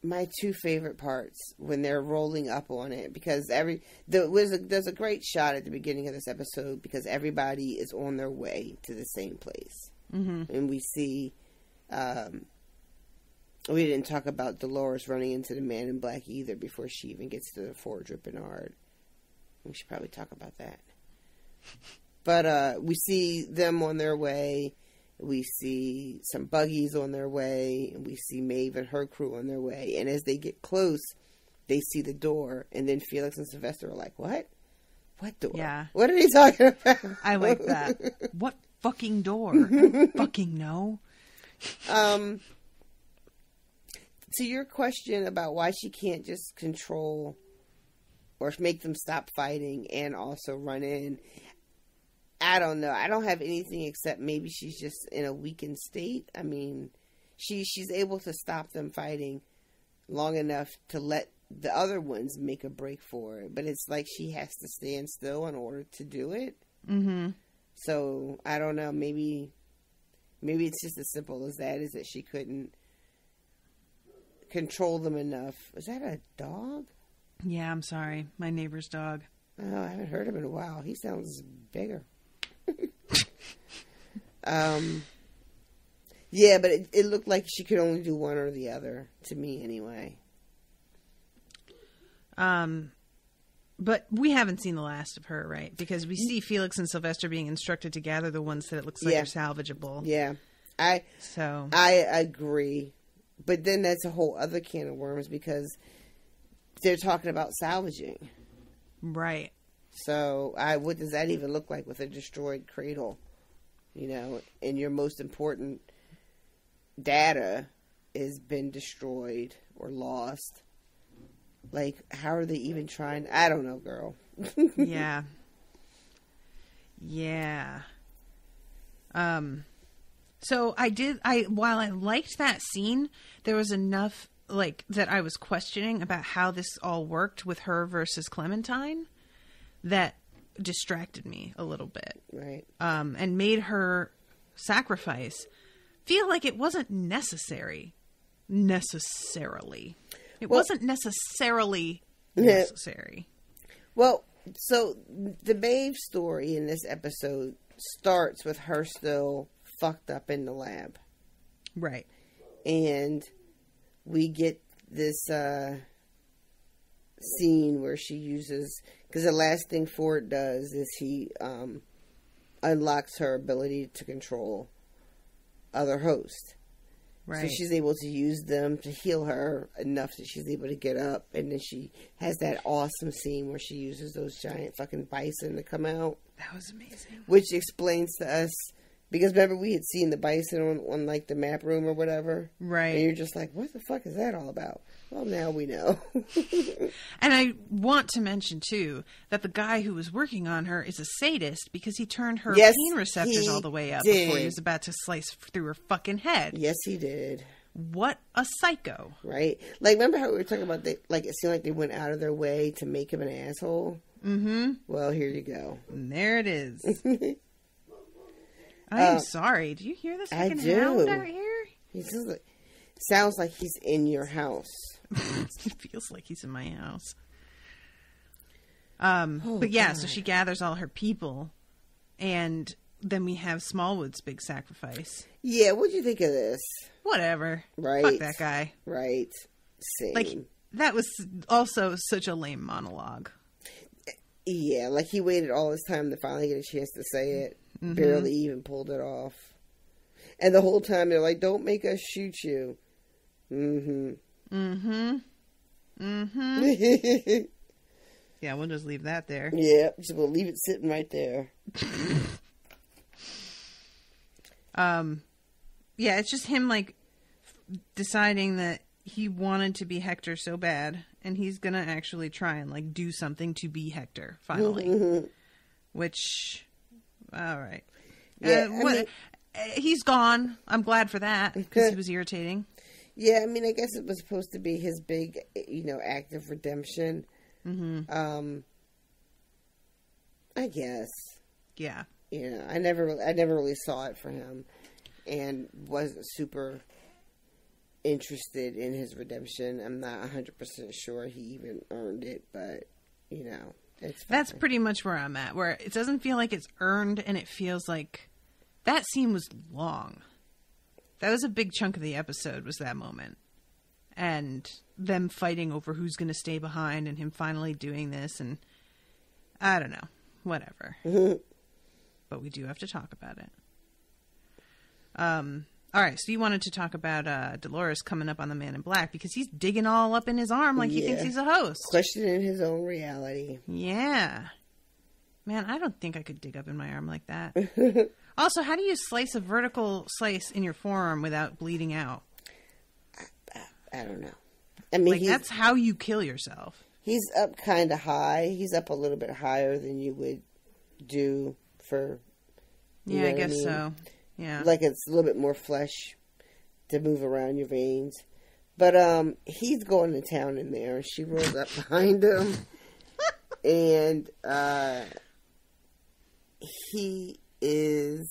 S3: My two favorite parts when they're rolling up on it, because there's a great shot at the beginning of this episode because everybody is on their way to the same place. Mm-hmm. And we see, we didn't talk about Dolores running into the Man in Black either before she even gets to the forge with Bernard. We should probably talk about that. But we see them on their way. We see some buggies on their way, and we see Maeve and her crew on their way. And as they get close, they see the door, and then Felix and Sylvester are like, what? What door? Yeah. What are they talking about?
S1: I like that. What fucking door? I don't fucking know.
S3: To your question about why she can't just control or make them stop fighting and also run in, I don't know. I don't have anything except maybe she's just in a weakened state. I mean, she's able to stop them fighting long enough to let the other ones make a break for it. But it's like she has to stand still in order to do it. Mm-hmm. So, I don't know. Maybe it's just as simple as that, is that she couldn't control them enough. Is that a dog?
S1: Yeah, I'm sorry. My neighbor's dog.
S3: Oh, I haven't heard him in a while. He sounds bigger. Yeah, but it looked like she could only do one or the other, to me anyway.
S1: But we haven't seen the last of her, right? Because we see Felix and Sylvester being instructed to gather the ones that it looks like are salvageable.
S3: Yeah. I agree. But then that's a whole other can of worms because they're talking about salvaging.
S1: Right.
S3: So, what does that even look like with a destroyed cradle? You know, and your most important data has been destroyed or lost. Like, how are they even trying? I don't know, girl.
S1: Yeah. Yeah. So while I liked that scene, there was enough, like, that I was questioning about how this all worked with her versus Clementine that distracted me a little bit.
S3: Right.
S1: And made her sacrifice feel like it wasn't necessarily. It wasn't necessarily necessary.
S3: Well, so the Maeve story in this episode starts with her still fucked up in the lab.
S1: Right.
S3: And we get this scene where she uses, because the last thing Ford does is he unlocks her ability to control other hosts.
S1: Right.
S3: So she's able to use them to heal her enough that she's able to get up. And then she has that awesome scene where she uses those giant fucking bison to come out.
S1: That was amazing.
S3: Which explains to us, because remember we had seen the bison on like the map room or whatever.
S1: Right.
S3: And you're just like, what the fuck is that all about? Well, now we know.
S1: And I want to mention, too, that the guy who was working on her is a sadist because he turned her pain receptors all the way up before he was about to slice through her fucking head.
S3: Yes, he did.
S1: What a psycho.
S3: Right? Like, remember how we were talking about, it seemed like they went out of their way to make him an asshole?
S1: Mm-hmm.
S3: Well, here you go.
S1: And there it is. I'm sorry. Do you hear this fucking hound out here?
S3: He sounds like he's in your house.
S1: It feels like he's in my house. But yeah, God. So she gathers all her people, and then we have Smallwood's big sacrifice.
S3: Yeah, what'd you think of this?
S1: Whatever.
S3: Right.
S1: Fuck that guy.
S3: Right. Same.
S1: Like, that was also such a lame monologue.
S3: Yeah, like he waited all this time to finally get a chance to say it. Mm-hmm. Barely even pulled it off. And the whole time they're like, don't make us shoot you. Mm-hmm. Mm-hmm.
S1: Mm-hmm. Yeah, we'll just leave that there.
S3: Yeah, so we'll leave it sitting right there.
S1: Yeah, it's just him, like, deciding that he wanted to be Hector so bad, and he's gonna actually try and, like, do something to be Hector, finally. Mm-hmm. Which, alright. Yeah, he's gone. I'm glad for that, because he was irritating.
S3: Yeah, I mean, I guess it was supposed to be his big, act of redemption. Mm-hmm. I guess.
S1: Yeah.
S3: I never really saw it for him, and wasn't super interested in his redemption. I'm not 100% sure he even earned it, but it's fine.
S1: That's pretty much where I'm at. Where it doesn't feel like it's earned, and it feels like that scene was long. That was a big chunk of the episode, was that moment. And them fighting over who's going to stay behind and him finally doing this. And I don't know. Whatever. But we do have to talk about it. All right. So you wanted to talk about Dolores coming up on the Man in Black because he's digging all up in his arm like he thinks he's a host.
S3: Questioning his own reality.
S1: Yeah. Man, I don't think I could dig up in my arm like that. Also, how do you slice a vertical slice in your forearm without bleeding out?
S3: I don't know. I mean,
S1: that's how you kill yourself.
S3: He's up kind of high. He's up a little bit higher than you would do for.
S1: Yeah, I guess so. Yeah,
S3: like it's a little bit more flesh to move around your veins. But he's going to town in there, and she rolls up behind him, and he is.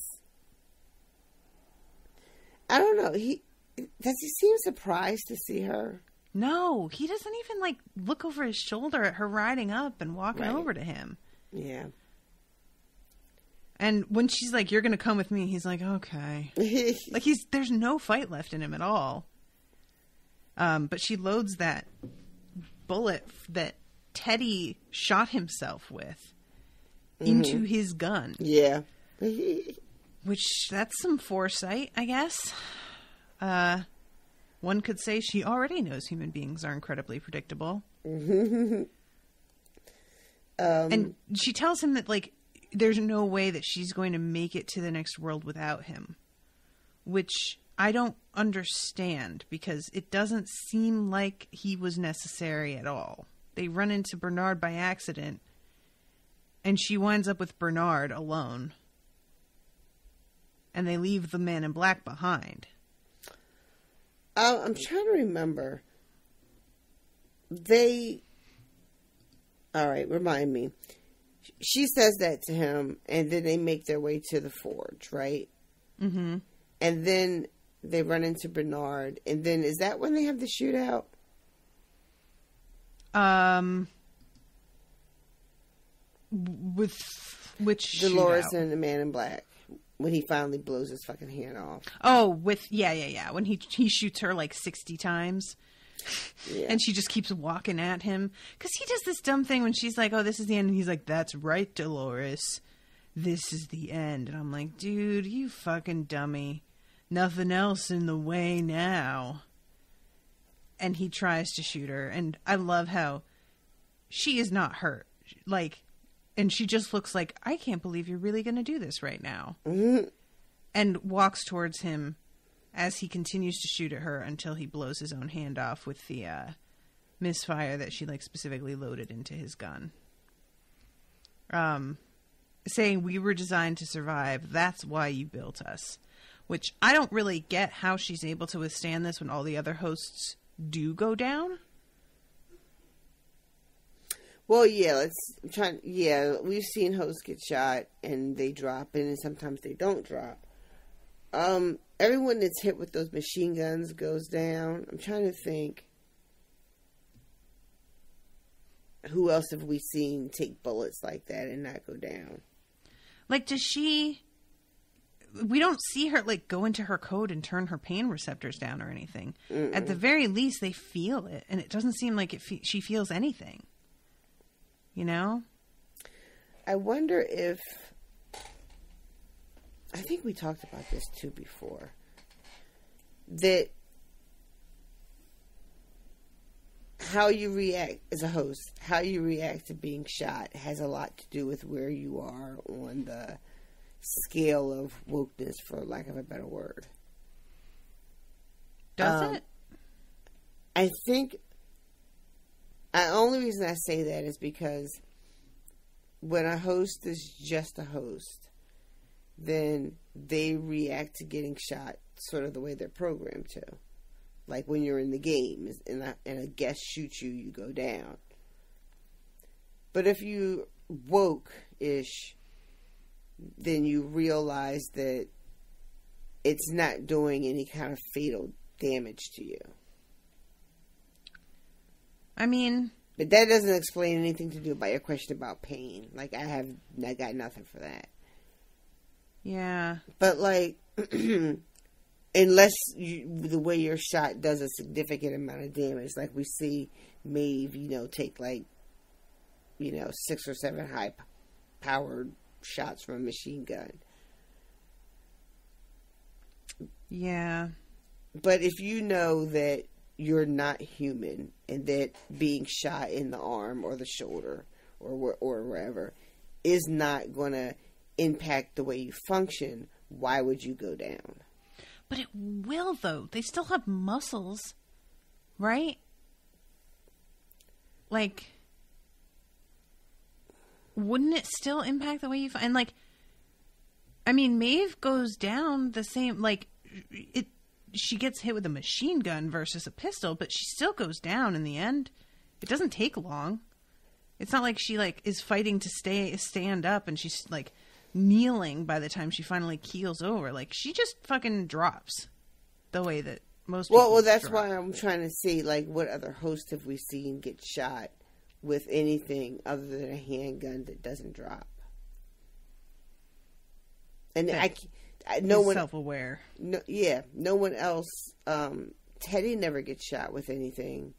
S3: I don't know. Does he seem surprised to see her?
S1: No, he doesn't even like look over his shoulder at her riding up and walking over to him.
S3: Yeah.
S1: And when she's like, "You're going to come with me," he's like, "Okay." Like there's no fight left in him at all. But she loads that bullet that Teddy shot himself with into his gun.
S3: Yeah.
S1: Which, that's some foresight, I guess. One could say she already knows human beings are incredibly predictable. And she tells him that, like, there's no way that she's going to make it to the next world without him. Which I don't understand, because it doesn't seem like he was necessary at all. They run into Bernard by accident, and she winds up with Bernard alone. And they leave the Man in Black behind.
S3: I'm trying to remember. All right, remind me. She says that to him, and then they make their way to the forge, right? Mm-hmm. And then they run into Bernard. And then is that when they have the shootout?
S1: With which
S3: Dolores
S1: shootout?
S3: and the Man in Black. When he finally blows his fucking hand off.
S1: Oh, with yeah. When he shoots her like 60 times. Yeah. And she just keeps walking at him. Because he does this dumb thing when she's like, oh, this is the end. And he's like, that's right, Dolores. This is the end. And I'm like, dude, you fucking dummy. Nothing else in the way now. And he tries to shoot her. And I love how she is not hurt. Like, and she just looks like, I can't believe you're really going to do this right now. Mm-hmm. And walks towards him as he continues to shoot at her until he blows his own hand off with the misfire that she like specifically loaded into his gun. Saying we were designed to survive. That's why you built us. Which I don't really get how she's able to withstand this when all the other hosts do go down.
S3: Well, yeah, we've seen hosts get shot and they drop in and sometimes they don't drop. Everyone that's hit with those machine guns goes down. I'm trying to think. Who else have we seen take bullets like that and not go down?
S1: Like, does she... We don't see her, like, go into her code and turn her pain receptors down or anything. Mm-mm. At the very least, they feel it. And it doesn't seem like she feels anything. You know?
S3: I wonder if... I think we talked about this, too, before. That... How you react as a host, how you react to being shot has a lot to do with where you are on the scale of wokeness, for lack of a better word.
S1: Does it?
S3: I think the only reason I say that is because when a host is just a host, then they react to getting shot sort of the way they're programmed to. Like when you're in the game and a guest shoots you, you go down. But if you woke-ish, then you realize that it's not doing any kind of fatal damage to you.
S1: I mean...
S3: But that doesn't explain anything to do about your question about pain. Like, I got nothing for that.
S1: Yeah.
S3: But, like... Unless the way you're shot does a significant amount of damage, like we see Maeve, take 6 or 7 high-powered shots from a machine gun.
S1: Yeah.
S3: But if you know that you're not human and that being shot in the arm or the shoulder or wherever is not going to impact the way you function, why would you go down?
S1: But it will, though. They still have muscles, right? Like, wouldn't it still impact the way you... And, like, I mean, Maeve goes down the same... Like, she gets hit with a machine gun versus a pistol, but she still goes down in the end. It doesn't take long. It's not like she, like, is fighting to stand up and she's, like... kneeling by the time she finally keels over. Like, she just fucking drops the way that most people
S3: well that's
S1: drop.
S3: why I'm trying to see, like, what other hosts have we seen get shot with anything other than a handgun that doesn't drop. And no one
S1: self-aware.
S3: No one else. Teddy never gets shot with anything.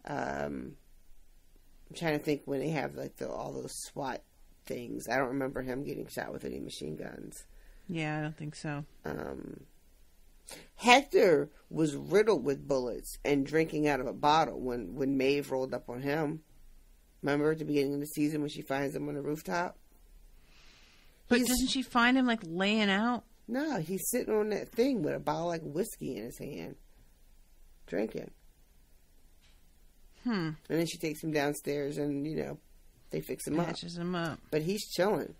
S3: I'm trying to think when they have like all those SWAT things. I don't remember him getting shot with any machine guns.
S1: Yeah, I don't think so.
S3: Hector was riddled with bullets and drinking out of a bottle when Maeve rolled up on him. Remember at the beginning of the season when she finds him on the rooftop?
S1: But doesn't she find him like laying out?
S3: No, he's sitting on that thing with a bottle like whiskey in his hand, drinking. And then she takes him downstairs and, they fix him up.
S1: Patches him up.
S3: But he's chilling.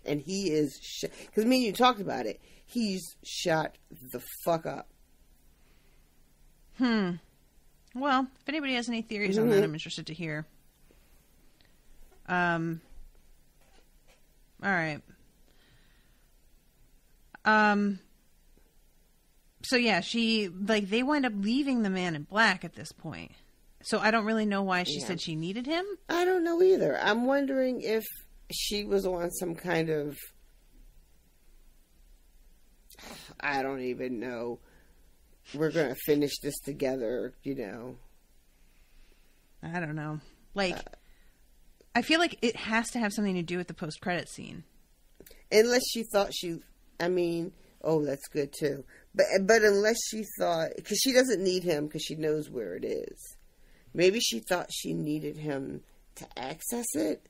S3: And he is... Because me and you talked about it. He's shot the fuck up.
S1: Well, if anybody has any theories on that, I'm interested to hear. All right. So yeah, they wind up leaving the man in black at this point. So I don't really know why she said she needed him.
S3: I don't know either. I'm wondering if she was on some kind of, I don't even know, we're going to finish this together, you know.
S1: I don't know. Like, I feel like it has to have something to do with the post-credit scene.
S3: Unless she thought that's good too. But unless she thought, because she doesn't need him because she knows where it is. Maybe she thought she needed him to access it.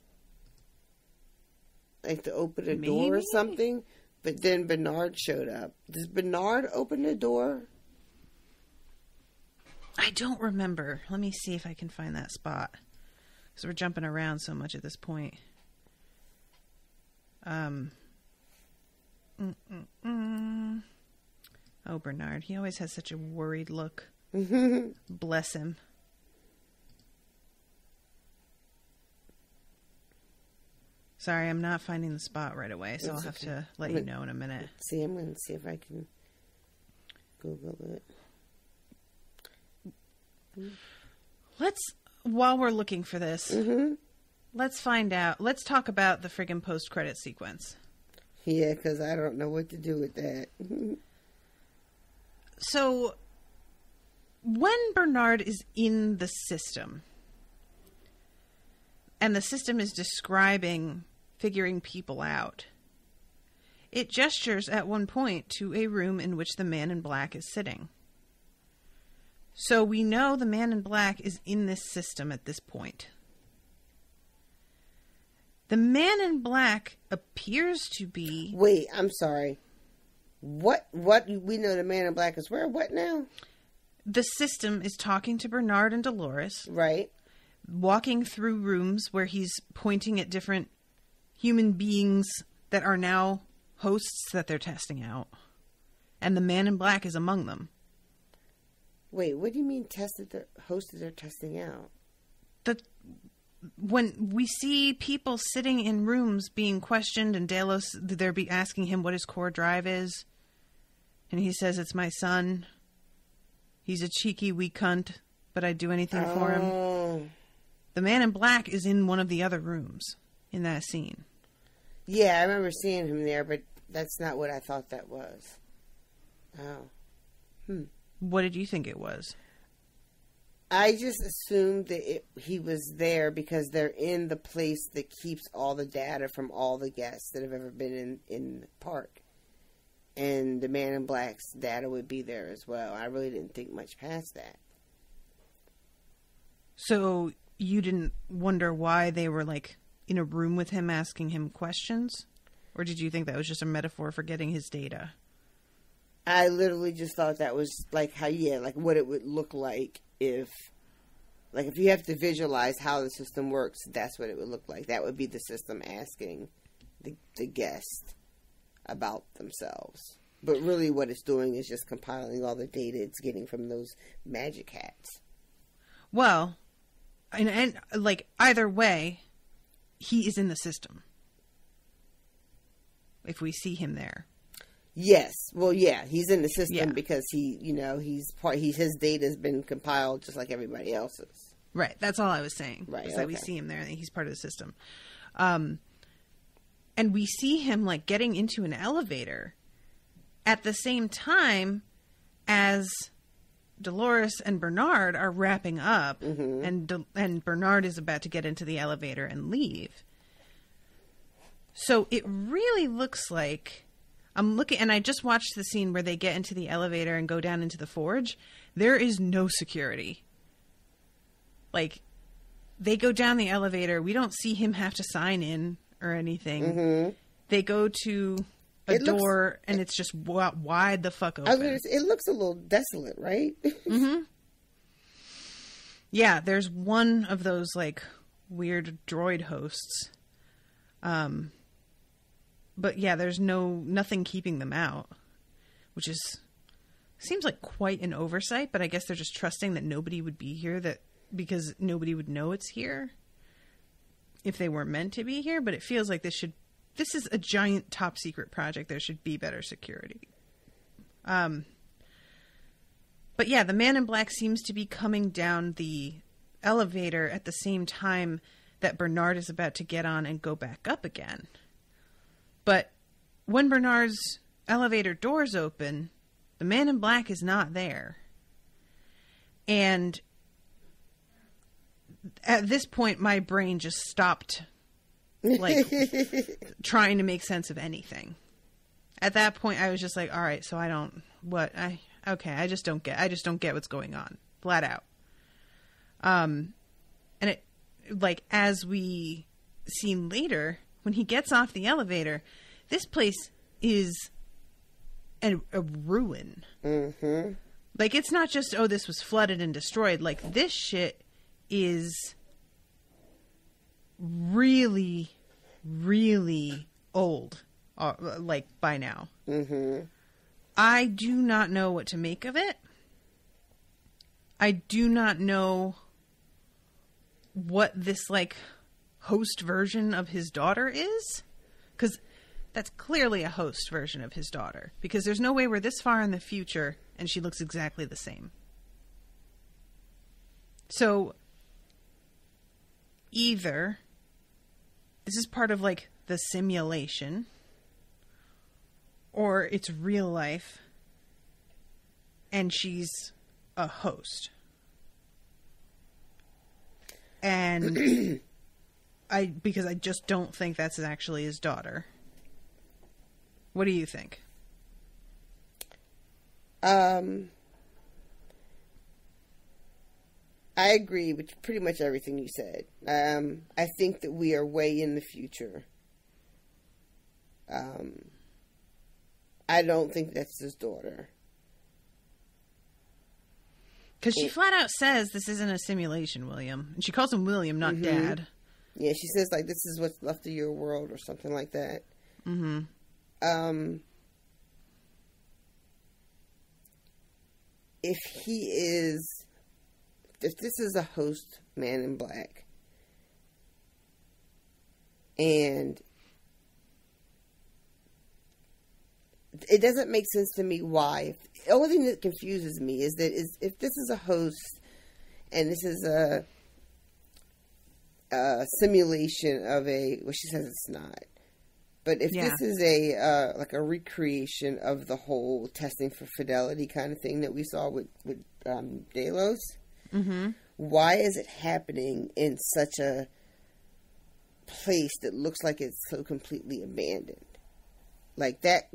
S3: Like to open a door or something. But then Bernard showed up. Does Bernard open the door?
S1: I don't remember. Let me see if I can find that spot. Because we're jumping around so much at this point. Oh, Bernard. He always has such a worried look. Bless him. Sorry, I'm not finding the spot right away, so I'll have to let you know in a minute.
S3: See, I'm going to see if I can Google it.
S1: While we're looking for this, let's talk about the friggin' post-credit sequence.
S3: Yeah, because I don't know what to do with that.
S1: So, when Bernard is in the system, and the system is figuring people out, it gestures at one point to a room in which the man in black is sitting. So we know the man in black is in this system at this point. The man in black appears to be...
S3: Wait, I'm sorry. What? We know the man in black is where? What now?
S1: The system is talking to Bernard and Dolores.
S3: Right.
S1: Walking through rooms where he's pointing at different human beings that are now hosts that they're testing out. And the man in black is among them.
S3: Wait, what do you mean hosted they're testing out?
S1: When we see people sitting in rooms being questioned and Delos, they'll be asking him what his core drive is. And he says, it's my son. He's a cheeky wee cunt, but I'd do anything for him. The man in black is in one of the other rooms in that scene.
S3: Yeah, I remember seeing him there, but that's not what I thought that was. Oh.
S1: What did you think it was?
S3: I just assumed that he was there because they're in the place that keeps all the data from all the guests that have ever been in the park. And the man in black's data would be there as well. I really didn't think much past that.
S1: So you didn't wonder why they were like in a room with him asking him questions? Or did you think that was just a metaphor for getting his data?
S3: I literally just thought that was like what it would look like if you have to visualize how the system works, that's what it would look like. That would be the system asking the guest about themselves. But really what it's doing is just compiling all the data it's getting from those magic hats.
S1: Well, and like either way, he is in the system. If we see him there.
S3: Yes. Well, yeah, he's in the system because his data has been compiled just like everybody else's.
S1: Right. That's all I was saying.
S3: Right.
S1: That we see him there and he's part of the system. And we see him like getting into an elevator at the same time as Dolores and Bernard are wrapping up, and Bernard is about to get into the elevator and leave. So it really looks like I'm looking, and I just watched the scene where they get into the elevator and go down into the forge. There is no security. Like, they go down the elevator. We don't see him have to sign in or anything. They go to a door, and it's just wide the fuck open.
S3: It looks a little desolate, right?
S1: Yeah, there's one of those, like, weird droid hosts. But yeah, there's nothing keeping them out, which seems like quite an oversight, but I guess they're just trusting that nobody would be here because nobody would know it's here if they weren't meant to be here, but it feels like this should this is a giant top secret project. There should be better security. But yeah, the man in black seems to be coming down the elevator at the same time that Bernard is about to get on and go back up again. But when Bernard's elevator doors open, the man in black is not there. And at this point, my brain just stopped, like, trying to make sense of anything. At that point, I was just like, all right, so I just don't get what's going on. Flat out. And it, like, as we see later, when he gets off the elevator, this place is a ruin.
S3: Mm-hmm.
S1: Like, it's not just, oh, this was flooded and destroyed. Like, this shit is really, really old, like, by now.
S3: Mm-hmm.
S1: I do not know what to make of it. I do not know what this, like, host version of his daughter is. Because that's clearly a host version of his daughter. Because there's no way we're this far in the future and she looks exactly the same. So, either this is part of, like, the simulation, or it's real life and she's a host. And because I just don't think that's actually his daughter. What do you think?
S3: I agree with pretty much everything you said. I think that we are way in the future. I don't think that's his daughter.
S1: Because she flat out says this isn't a simulation, William. And she calls him William, not Dad.
S3: Yeah, she says, like, this is what's left of your world or something like that.
S1: Mm-hmm.
S3: If this is a host man in black, and it doesn't make sense to me why. The only thing that confuses me is that if this is a host and this is a simulation of well, she says it's not. But if this is like a recreation of the whole testing for fidelity kind of thing that we saw with Delos, why is it happening in such a place that looks like it's so completely abandoned? Like that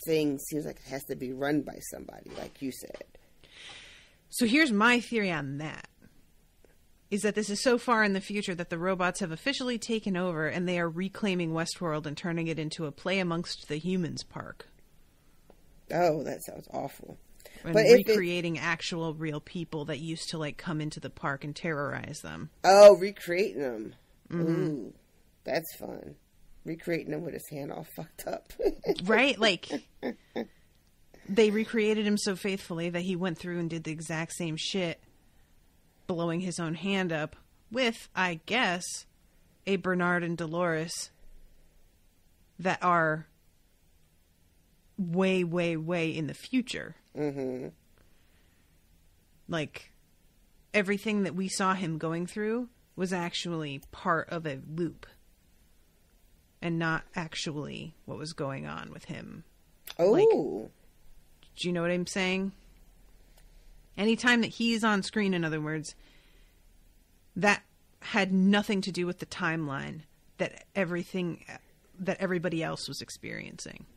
S3: thing seems like it has to be run by somebody, like you said.
S1: So here's my theory on that. Is that this is so far in the future that the robots have officially taken over and they are reclaiming WestWorld and turning it into a play amongst the humans park.
S3: Oh, that sounds awful.
S1: And recreating actual real people that used to, like, come into the park and terrorize them.
S3: Oh, recreating them.
S1: Mm-hmm.
S3: Ooh, that's fun. Recreating him with his hand all fucked up.
S1: Right? Like, they recreated him so faithfully that he went through and did the exact same shit, blowing his own hand up with, I guess, a Bernard and Dolores that are way, way, way in the future.
S3: Mm-hmm.
S1: Like, everything that we saw him going through was actually part of a loop. And not actually what was going on with him.
S3: Oh.
S1: Like, do you know what I'm saying? Anytime that he's on screen, in other words, that had nothing to do with the timeline that everybody else was experiencing.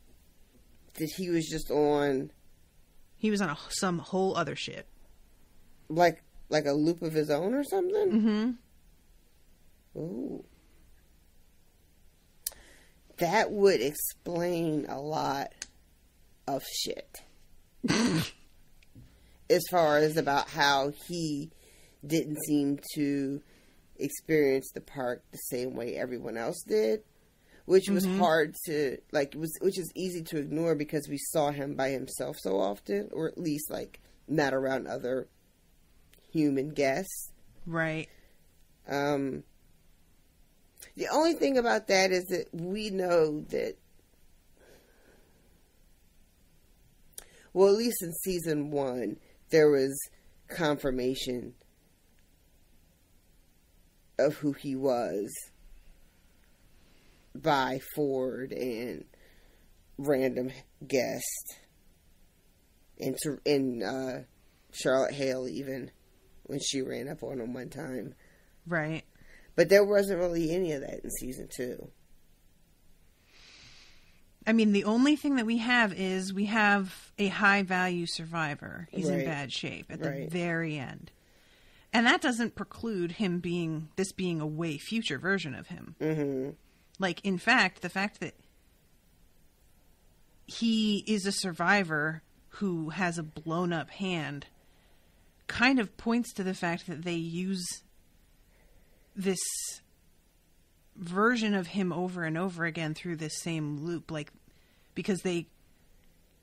S3: That he was just on...
S1: He was on some whole other shit.
S3: Like a loop of his own or something?
S1: Mm-hmm.
S3: Ooh. That would explain a lot of shit. As far as about how he didn't seem to experience the park the same way everyone else did. Which was hard to, like, which is easy to ignore because we saw him by himself so often. Or at least, like, not around other human guests.
S1: Right.
S3: The only thing about that is that we know that, well, at least in season 1, there was confirmation of who he was by Ford and random guest, and Charlotte Hale, even when she ran up on him one time.
S1: Right.
S3: But there wasn't really any of that in season 2.
S1: I mean, the only thing that we have is we have a high-value survivor. He's in bad shape at the very end. And that doesn't preclude him being a way future version of him. Mm-hmm. Like, in fact, the fact that he is a survivor who has a blown-up hand kind of points to the fact that they use this version of him over and over again through this same loop, like, because they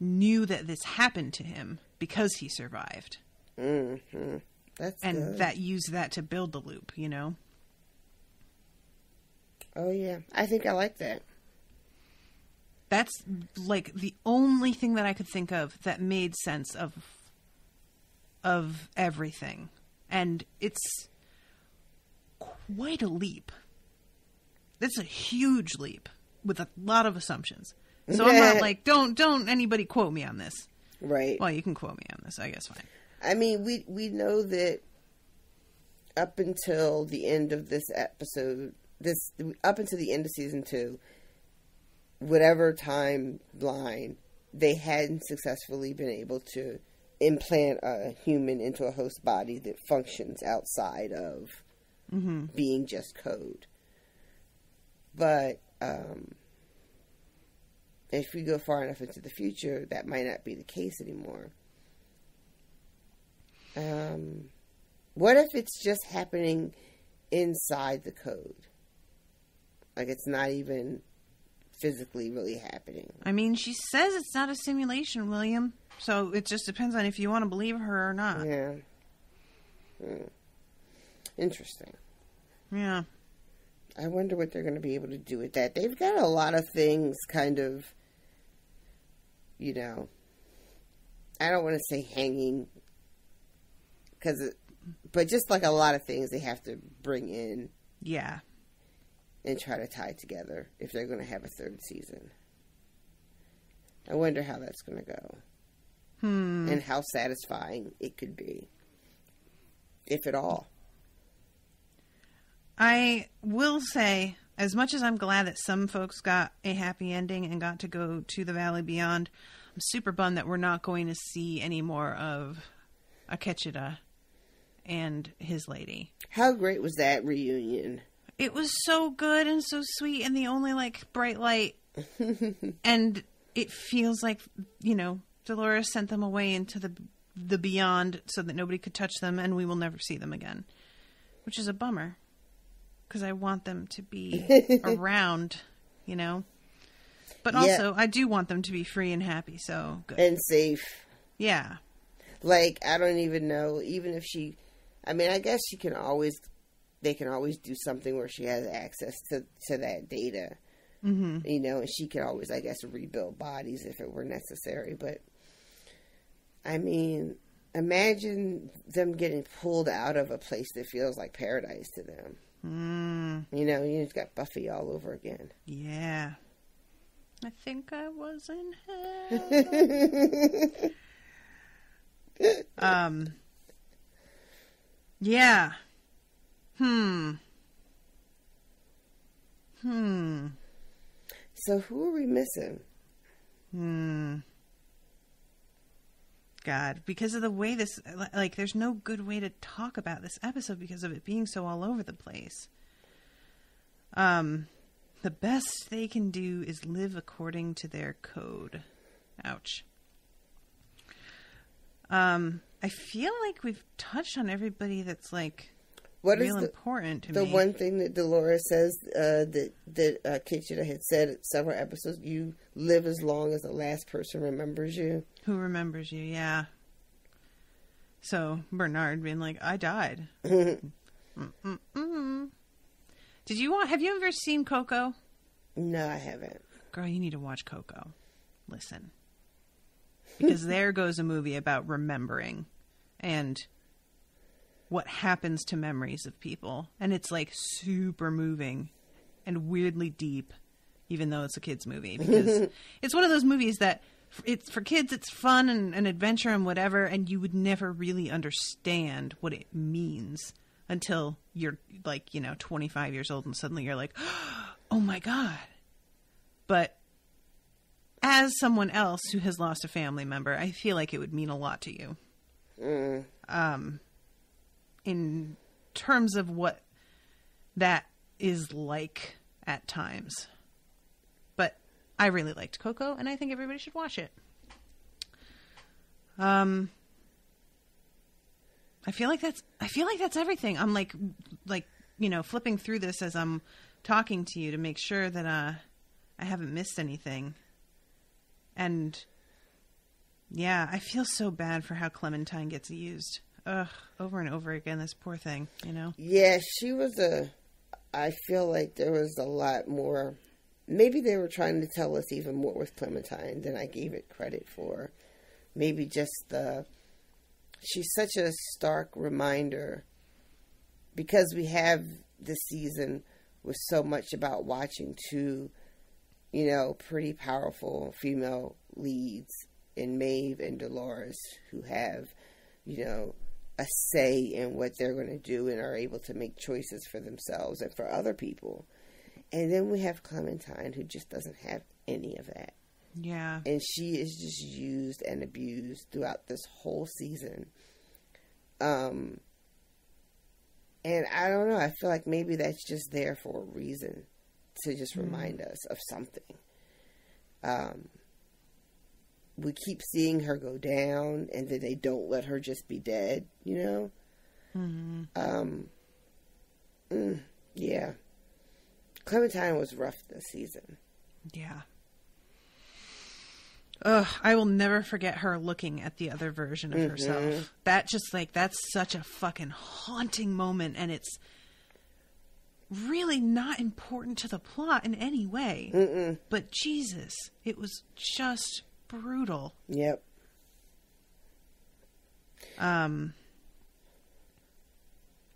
S1: knew that this happened to him because he survived.
S3: Mm-hmm. That's
S1: and
S3: good.
S1: That used that to build the loop, you know?
S3: Oh, yeah. I think I like that.
S1: That's, like, the only thing that I could think of that made sense of everything. And it's quite a leap. It's a huge leap with a lot of assumptions. So I'm not like, don't anybody quote me on this.
S3: Right.
S1: Well, you can quote me on this, I guess, fine.
S3: I mean, we know that up until the end of this episode, up until the end of season 2, whatever timeline, they hadn't successfully been able to implant a human into a host body that functions outside of being just code. But if we go far enough into the future, that might not be the case anymore. What if it's just happening inside the code? Like, it's not even physically really happening.
S1: I mean, she says it's not a simulation, William. So it just depends on if you want to believe her or not.
S3: Yeah. Interesting.
S1: Yeah.
S3: I wonder what they're going to be able to do with that. They've got a lot of things kind of, you know, I don't want to say hanging, but just like a lot of things they have to bring in.
S1: Yeah.
S3: And try to tie together if they're going to have a third season. I wonder how that's going to go. And how satisfying it could be. If at all.
S1: I will say, as much as I'm glad that some folks got a happy ending and got to go to the Valley Beyond, I'm super bummed that we're not going to see any more of Akecheta and his lady.
S3: How great was that reunion?
S1: It was so good and so sweet, and the only, like, bright light. And it feels like, you know, Dolores sent them away into the beyond so that nobody could touch them, and we will never see them again. Which is a bummer. Because I want them to be around, you know? But also, I do want them to be free and happy, so good.
S3: And safe.
S1: Yeah.
S3: Like, I don't even know, even if she... I mean, I guess she can always... They can always do something where she has access to that data. Mm-hmm. You know, and she can always, I guess, rebuild bodies if it were necessary. But, I mean, imagine them getting pulled out of a place that feels like paradise to them. You know, you just got Buffy all over again.
S1: Yeah. I think I was in hell. Yeah.
S3: So who are we missing?
S1: God, because of the way this, like, there's no good way to talk about this episode because of it being so all over the place. The best they can do is live according to their code. Ouch. I feel like we've touched on everybody that's, like, real important to me.
S3: The one thing that Dolores says that Kitchena had said at several episodes, you live as long as the last person remembers you.
S1: Who remembers you, yeah. So Bernard being like, I died. Did Have you ever seen Coco?
S3: No, I haven't.
S1: Girl, you need to watch Coco. Listen. Because there goes a movie about remembering and what happens to memories of people. And it's like super moving and weirdly deep, even though it's a kid's movie. Because it's one of those movies that it's for kids, it's fun and an adventure and whatever, and you would never really understand what it means until you're like, 25 years old and suddenly you're like, oh my God. But as someone else who has lost a family member, I feel like it would mean a lot to you. In terms of what that is like at times. But I really liked Coco, and I think everybody should watch it. I feel like that's everything. I'm like flipping through this as I'm talking to you to make sure that I haven't missed anything. And yeah, I feel so bad for how Clementine gets used. Ugh, over and over again, this poor thing,
S3: Yeah, she was I feel like there was a lot more. Maybe they were trying to tell us even more with Clementine than I gave it credit for. Maybe just she's such a stark reminder, because we have this season was so much about watching two, pretty powerful female leads in Maeve and Dolores who have, a say in what they're going to do and are able to make choices for themselves and for other people. And then we have Clementine, who just doesn't have any of that.
S1: Yeah.
S3: And she is just used and abused throughout this whole season. And I don't know, I feel like maybe that's just there for a reason, to just remind us of something. We keep seeing her go down, and then they don't let her just be dead, Mm-hmm. Yeah. Clementine was rough this season.
S1: Yeah. Ugh, I will never forget her looking at the other version of herself. That just that's such a fucking haunting moment, and it's really not important to the plot in any way.
S3: Mm-mm.
S1: But Jesus, it was just brutal.
S3: Yep.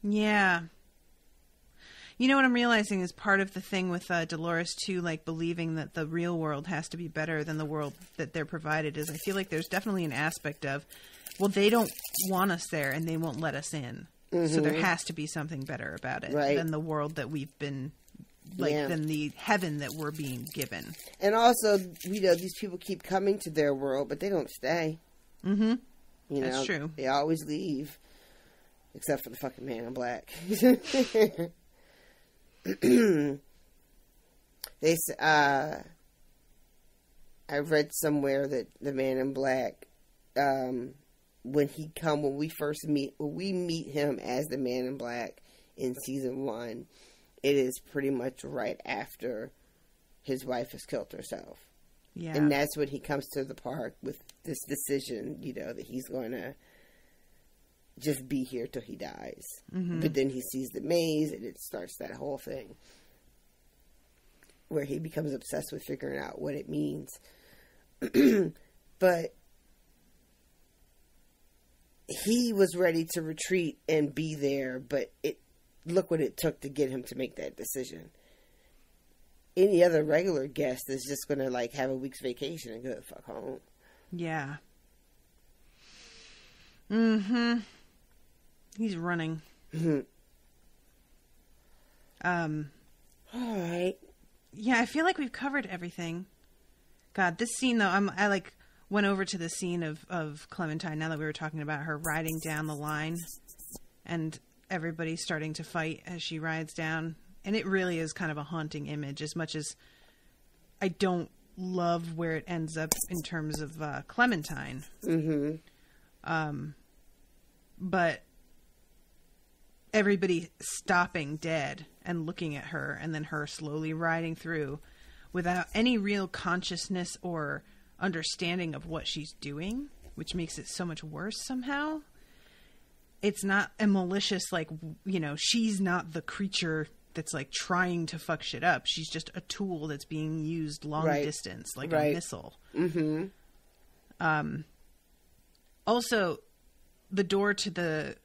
S1: Yeah. You know what I'm realizing is part of the thing with Dolores too, believing that the real world has to be better than the world that they're provided, is I feel like there's definitely an aspect of, well, they don't want us there and they won't let us in. Mm-hmm. So there has to be something better about it than the world that we've been, than the heaven that we're being given.
S3: And also, these people keep coming to their world, but they don't stay.
S1: Mm-hmm. That's true.
S3: They always leave. Except for the fucking man in black. I read somewhere that the man in black, when we meet him as the man in black in season 1, it is pretty much right after his wife has killed herself.
S1: Yeah.
S3: And that's when he comes to the park with this decision, that he's going to just be here till he dies. Mm-hmm. But then he sees the maze, and it starts that whole thing where he becomes obsessed with figuring out what it means. But he was ready to retreat and be there, but look what it took to get him to make that decision. Any other regular guest is just going to have a week's vacation and go the fuck home.
S1: Yeah. Mm-hmm. He's running.
S3: Mm-hmm. All right.
S1: Yeah, I feel like we've covered everything. God, this scene though, I went over to the scene of Clementine now that we were talking about her riding down the line and everybody starting to fight as she rides down. And it really is kind of a haunting image, as much as I don't love where it ends up in terms of Clementine.
S3: Mm-hmm.
S1: But everybody stopping dead and looking at her, and then her slowly riding through without any real consciousness or understanding of what she's doing, which makes it so much worse somehow. It's not a malicious, she's not the creature that's like trying to fuck shit up. She's just a tool that's being used long distance, like a missile. Mm-hmm. Also, the door to the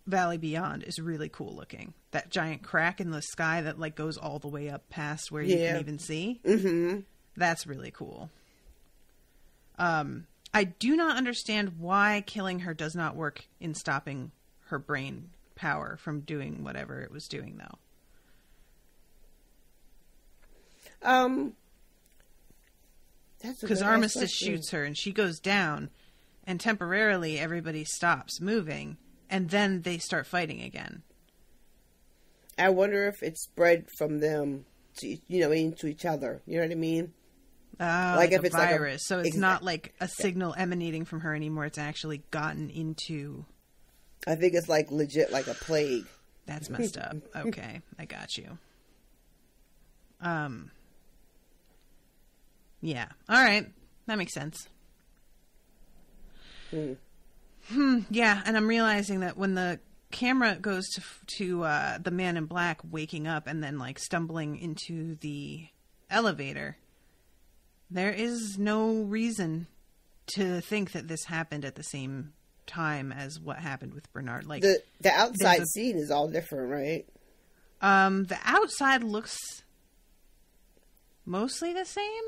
S1: Valley Beyond is really cool looking. That giant crack in the sky that like goes all the way up past where you can even see. Mm-hmm. That's really cool. I do not understand why killing her does not work in stopping her brain power from doing whatever it was doing, though. Because Armistice shoots her and she goes down, and temporarily everybody stops moving, and then they start fighting again.
S3: I wonder if it spread from them to, into each other. You know what I mean?
S1: Like if it's virus. Like so it's not like a signal emanating from her anymore. It's actually gotten into...
S3: I think it's like legit like a plague.
S1: That's messed up. Okay, I got you. Yeah. All right. That makes sense. Yeah, and I'm realizing that when the camera goes to the man in black waking up and then like stumbling into the elevator, there is no reason to think that this happened at the same time as what happened with Bernard. Like
S3: the outside scene is all different, right?
S1: The outside looks mostly the same.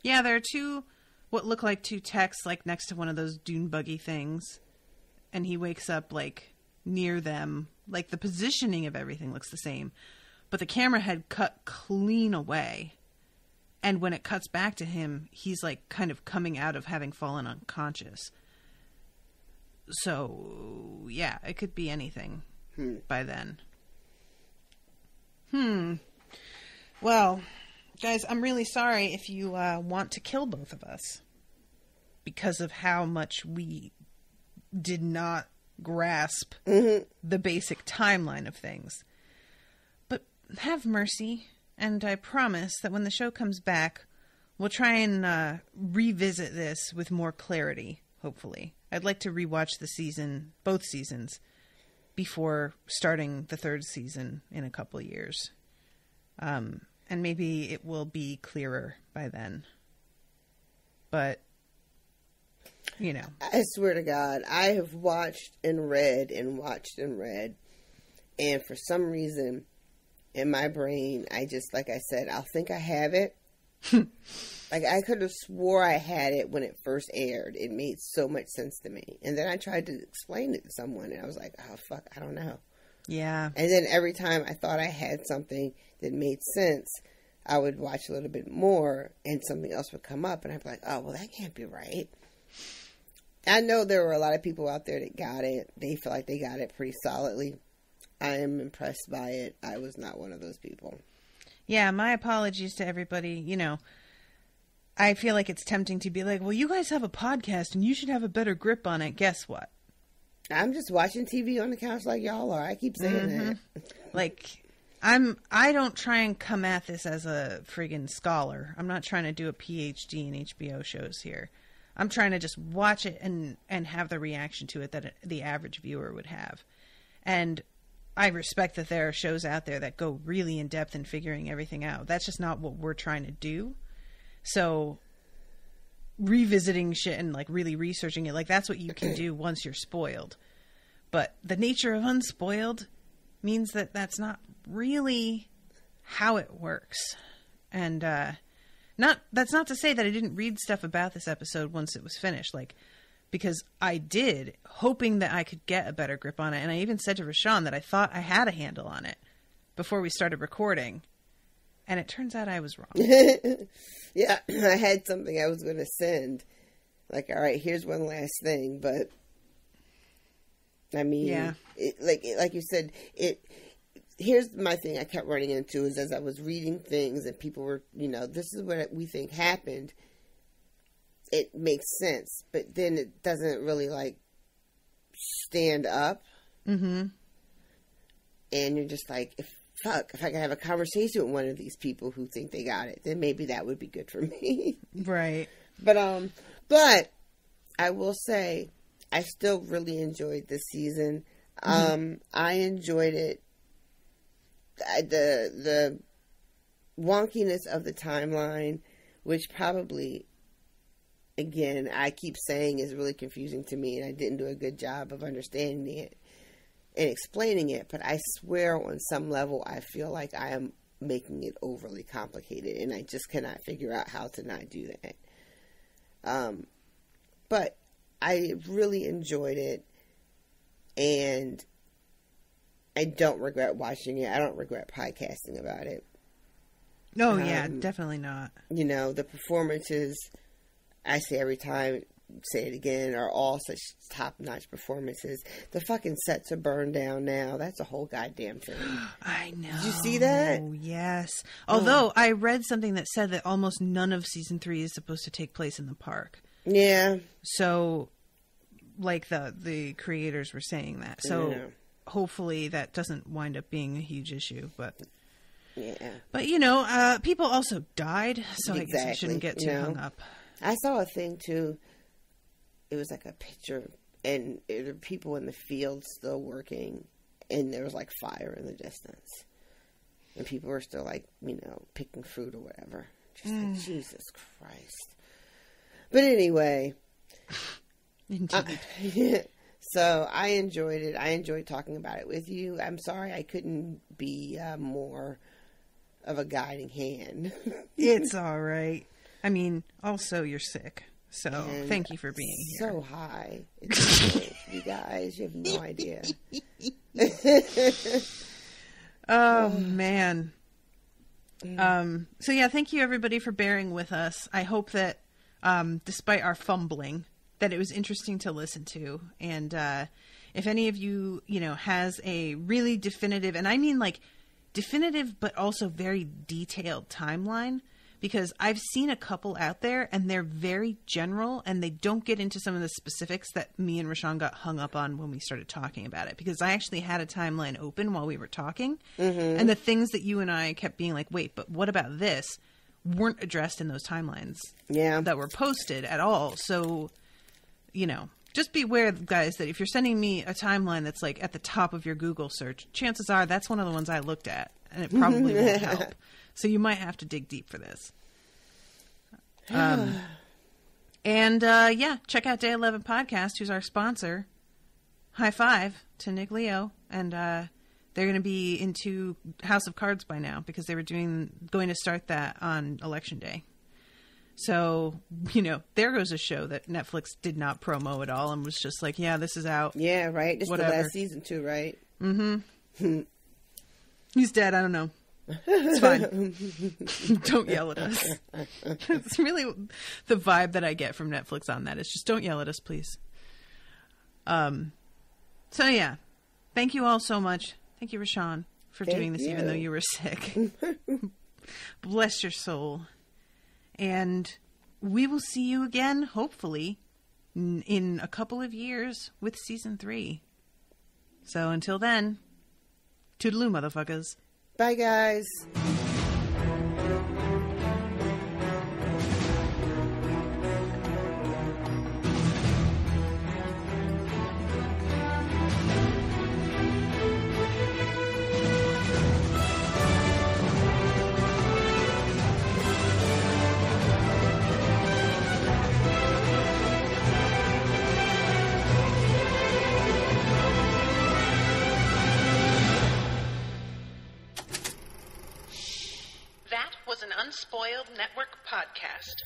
S1: Yeah, there are what look like two techs like next to one of those dune buggy things, and he wakes up like near them. Like the positioning of everything looks the same, but the camera had cut clean away. And when it cuts back to him, he's like kind of coming out of having fallen unconscious. So, yeah, it could be anything by then. Well, guys, I'm really sorry if you want to kill both of us because of how much we did not grasp the basic timeline of things. But have mercy. And I promise that when the show comes back, we'll try and revisit this with more clarity, hopefully. I'd like to rewatch both seasons, before starting the third season in a couple of years. And maybe it will be clearer by then. But,
S3: I swear to God, I have watched and read. And for some reason... in my brain, I just, like I said, I'll think I have it. Like, I could have swore I had it when it first aired. It made so much sense to me. And then I tried to explain it to someone, and I was like, oh, fuck, I don't know.
S1: Yeah.
S3: And then every time I thought I had something that made sense, I would watch a little bit more, and something else would come up, and I'd be like, oh, well, that can't be right. I know there were a lot of people out there that got it. They feel like they got it pretty solidly. I am impressed by it. I was not one of those people.
S1: Yeah, my apologies to everybody. I feel like it's tempting to be like, well, you guys have a podcast and you should have a better grip on it. Guess what?
S3: I'm just watching TV on the couch like y'all are. I keep saying that.
S1: Like, I don't try and come at this as a friggin' scholar. I'm not trying to do a PhD in HBO shows here. I'm trying to just watch it and have the reaction to it that the average viewer would have. And I respect that there are shows out there that go really in depth in figuring everything out. That's just not what we're trying to do. So revisiting shit and like really researching it, like that's what you can do once you're spoiled. But the nature of unspoiled means that that's not really how it works. And that's not to say that I didn't read stuff about this episode once it was finished. Like, because I did, hoping that I could get a better grip on it. And I even said to RoShawn that I thought I had a handle on it before we started recording. And it turns out I was wrong.
S3: Yeah, I had something I was going to send. Like, all right, here's one last thing. But, I mean,
S1: yeah.
S3: Like you said, here's my thing I kept running into is as I was reading things and people were, this is what we think happened. It makes sense, but then it doesn't really like stand up. Mm-hmm. And you're just like, if I could have a conversation with one of these people who think they got it, then maybe that would be good for me.
S1: Right.
S3: But I will say, I still really enjoyed this season. I enjoyed it the wonkiness of the timeline, which probably, again, I keep saying is really confusing to me, and I didn't do a good job of understanding it and explaining it, but I swear on some level I feel like I am making it overly complicated, and I just cannot figure out how to not do that. But I really enjoyed it, and I don't regret watching it. I don't regret podcasting about it.
S1: Oh, yeah, definitely not.
S3: You know, the performances, I say every time, say it again, are all such top-notch performances. The fucking sets are burned down now. That's a whole goddamn thing.
S1: I know.
S3: Did you see that?
S1: Oh, yes. Although, I read something that said that almost none of season 3 is supposed to take place in the park.
S3: Yeah.
S1: So, like the creators were saying that. So,
S3: Yeah.
S1: hopefully that doesn't wind up being a huge issue, but...
S3: Yeah.
S1: But, you know, people also died, so I guess I shouldn't get too
S3: you know.
S1: hung up.
S3: I saw a thing, too. It was like a picture, and there were people in the field still working, and there was, like, fire in the distance. And people were still, like, you know, picking fruit or whatever. Just like, Jesus Christ. But anyway.
S1: Indeed.
S3: So I enjoyed it. I enjoyed talking about it with you. I'm sorry I couldn't be more of a guiding hand.
S1: It's all right. I mean, also you're sick, so
S3: And
S1: thank you for being here.
S3: So high. It's you guys, you have no idea.
S1: Oh, man. So yeah, thank you everybody for bearing with us. I hope that despite our fumbling, that it was interesting to listen to. And if any of you, you know, has a really definitive, and I mean like definitive but also very detailed timeline, because I've seen a couple out there and they're very general and they don't get into some of the specifics that me and RoShawn got hung up on when we started talking about it. Because I actually had a timeline open while we were talking, and the things that you and I kept being like, wait, but what about this, weren't addressed in those timelines that were posted at all. So, you know, just be aware, guys, that if you're sending me a timeline that's like at the top of your Google search, chances are that's one of the ones I looked at, and it probably won't help. So you might have to dig deep for this. Yeah, check out Day 11 Podcast, who's our sponsor. High five to Nick Leo. And they're going to be into House of Cards by now, because they were going to start that on Election Day. So, you know, there goes a show that Netflix did not promo at all and was just like, yeah, this is out.
S3: Yeah, right. This is the
S1: Whatever.
S3: last season too, right?
S1: Mm-hmm. He's dead. I don't know. It's fine. Don't yell at us. It's really the vibe that I get from Netflix on that. It's just don't yell at us, please. So yeah, thank you all so much. Thank you, RoShawn, for doing this, even though you were sick. Bless your soul. And we will see you again, hopefully, in a couple of years with season 3. So until then, toodaloo, motherfuckers.
S3: Bye, guys.
S2: That was an Unspoiled Network podcast.